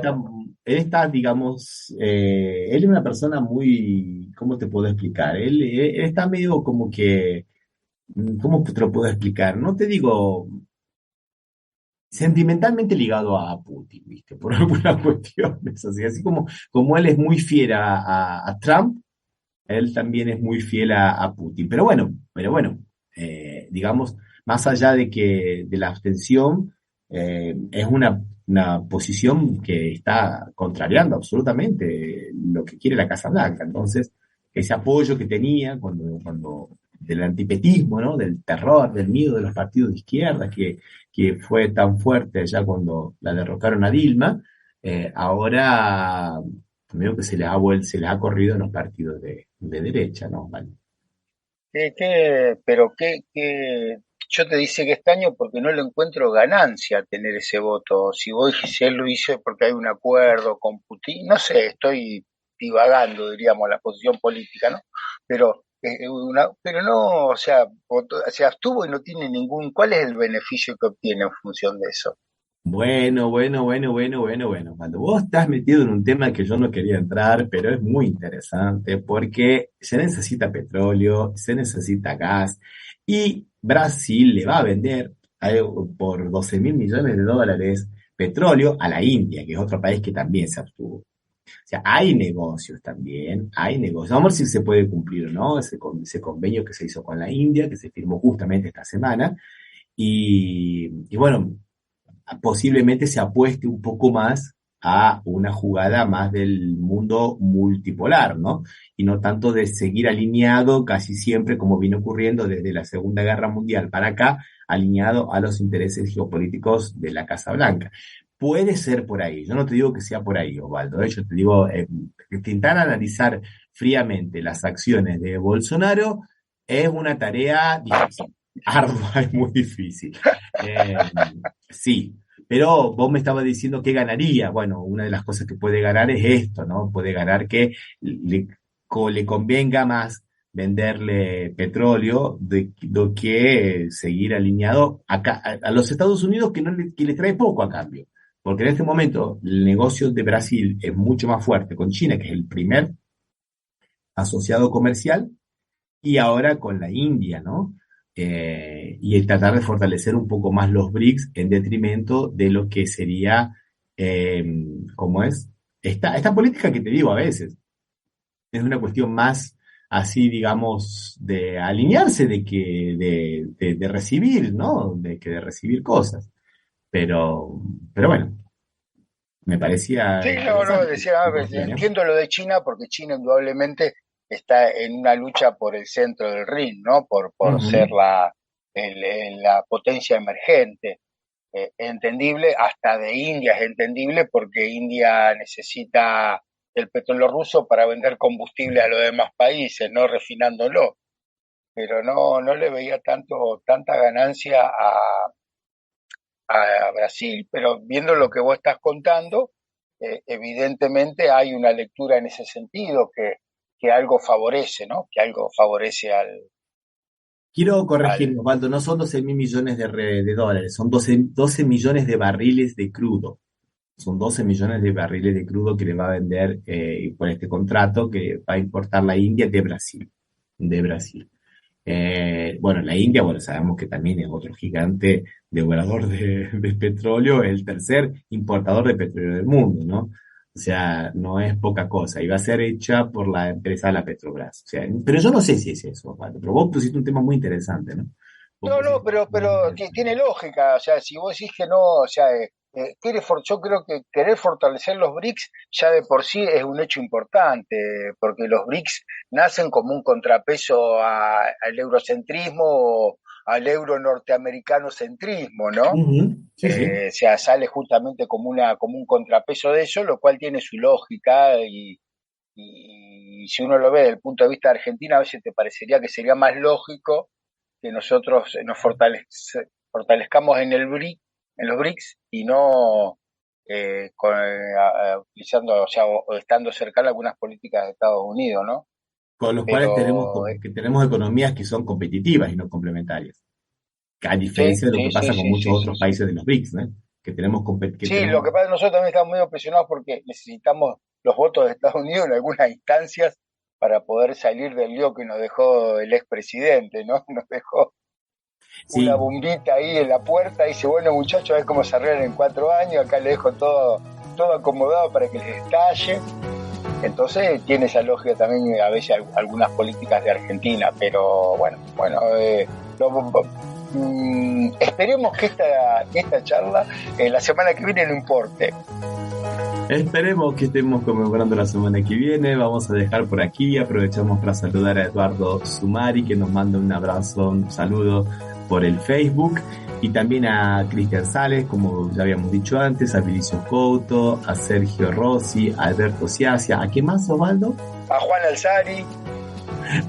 Speaker 1: está, digamos, él es una persona muy, ¿cómo te puedo explicar? Él está medio como que, ¿cómo te lo puedo explicar? No te digo, sentimentalmente ligado a Putin, ¿viste? Por alguna cuestión. Así como él es muy fiel a Trump, él también es muy fiel a Putin. Pero bueno, digamos, más allá de la abstención, es una posición que está contrariando absolutamente lo que quiere la Casa Blanca. Entonces, ese apoyo que tenía cuando del antipetismo, ¿no? Del terror, del miedo de los partidos de izquierda, que fue tan fuerte allá cuando la derrocaron a Dilma, ahora medio que se les ha corrido en los partidos de derecha, ¿no? Vale.
Speaker 3: Pero yo te dice que este año porque no le encuentro ganancia a tener ese voto. Si él lo hizo porque hay un acuerdo con Putin, no sé, estoy divagando, diríamos, la posición política, ¿no? Pero no, o sea, se abstuvo y no tiene ¿cuál es el beneficio que obtiene en función de eso?
Speaker 1: Bueno. Cuando vos estás metido en un tema que yo no quería entrar, pero es muy interesante porque se necesita petróleo, se necesita gas y Brasil le va a vender por 12 mil millones de dólares petróleo a la India, que es otro país que también se abstuvo. O sea, hay negocios también, hay negocios. Vamos a ver si se puede cumplir o no ese convenio que se hizo con la India, que se firmó justamente esta semana. Y bueno, posiblemente se apueste un poco más a una jugada más del mundo multipolar, ¿no? Y no tanto de seguir alineado casi siempre, como vino ocurriendo desde la Segunda Guerra Mundial para acá, alineado a los intereses geopolíticos de la Casa Blanca. Puede ser por ahí, yo no te digo que sea por ahí, Osvaldo, yo te digo, intentar analizar fríamente las acciones de Bolsonaro es una tarea difícil, ardua, es muy difícil. Sí, pero vos me estabas diciendo que ganaría. Bueno, una de las cosas que puede ganar es esto, ¿no? Puede ganar que le convenga más venderle petróleo de que seguir alineado acá, a los Estados Unidos que le trae poco a cambio. Porque en este momento el negocio de Brasil es mucho más fuerte con China, que es el primer asociado comercial, y ahora con la India, ¿no? Y el tratar de fortalecer un poco más los BRICS en detrimento de lo que sería, eh, ¿cómo es? Esta política que te digo a veces, es una cuestión más así, digamos, de alinearse, de recibir, ¿no? De recibir cosas. Pero bueno, me parecía
Speaker 3: Sí, no,
Speaker 1: interesante.
Speaker 3: decía, entiendo lo de China porque China indudablemente está en una lucha por el centro del ring, ¿no? Por ser
Speaker 1: Ujú.
Speaker 3: la potencia emergente. Entendible, hasta de India es entendible porque India necesita el petróleo ruso para vender combustible a los demás países, no refinándolo. Pero no le veía tanta ganancia a Brasil, pero viendo lo que vos estás contando, evidentemente hay una lectura en ese sentido que algo favorece, ¿no? Que algo favorece
Speaker 1: Quiero corregir,
Speaker 3: al
Speaker 1: Osvaldo, no son 12 mil millones de dólares, son 12 millones de barriles de crudo. Son 12 millones de barriles de crudo que le va a vender por este contrato que va a importar la India de Brasil. De Brasil. Bueno, la India, bueno, sabemos que también es otro gigante devorador de petróleo, el tercer importador de petróleo del mundo, ¿no? O sea, no es poca cosa. Y va a ser hecha por la empresa La Petrobras. O sea, pero yo no sé si es eso, Osvaldo, pero vos pusiste un tema muy interesante, ¿no? Vos
Speaker 3: No,
Speaker 1: pusiste un tema muy
Speaker 3: pero
Speaker 1: interesante.
Speaker 3: tiene lógica, o sea, si vos decís que no, o sea, yo creo que querer fortalecer los BRICS ya de por sí es un hecho importante, porque los BRICS nacen como un contrapeso al eurocentrismo o al euro norteamericano centrismo, ¿no?
Speaker 1: Ujú. Sí, sí.
Speaker 3: O sea, sale justamente como un contrapeso de eso, lo cual tiene su lógica y si uno lo ve desde el punto de vista de Argentina, a veces te parecería que sería más lógico que nosotros nos fortalezcamos en los BRICS y no utilizando, o sea, o estando cerca de algunas políticas de Estados Unidos, ¿no?
Speaker 1: Con los cuales
Speaker 3: Pero
Speaker 1: que tenemos economías que son competitivas y no complementarias. A diferencia de lo que pasa con muchos
Speaker 3: sí,
Speaker 1: otros
Speaker 3: sí.
Speaker 1: países de los BRICS, ¿no? Que tenemos, que
Speaker 3: Sí, lo
Speaker 1: tenemos
Speaker 3: que pasa es que nosotros también estamos muy presionados porque necesitamos los votos de Estados Unidos en algunas instancias para poder salir del lío que nos dejó el expresidente, ¿no? Nos dejó. una bombita ahí en la puerta y dice, bueno muchachos, a ver cómo se arreglan en 4 años, acá le dejo todo acomodado para que les estalle. Entonces tiene esa lógica también a veces algunas políticas de Argentina, pero bueno, esperemos que esta charla la semana que viene no importe.
Speaker 1: Esperemos que estemos conmemorando la semana que viene. Vamos a dejar por aquí, aprovechamos para saludar a Eduardo Sumari, que nos manda un abrazo, un saludo por el Facebook, y también a Cristian Sales, como ya habíamos dicho antes, a Vinicio Couto, a Sergio Rossi, a Alberto Ciacia. ¿A quién más, Osvaldo?
Speaker 3: A Juan Alzari.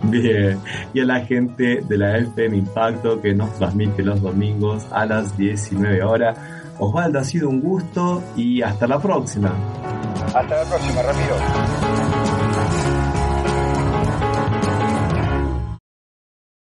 Speaker 1: Bien, y a la gente de la FM Impacto que nos transmite los domingos a las 19 horas. Osvaldo, ha sido un gusto y hasta la próxima.
Speaker 3: Hasta la próxima, Ramiro.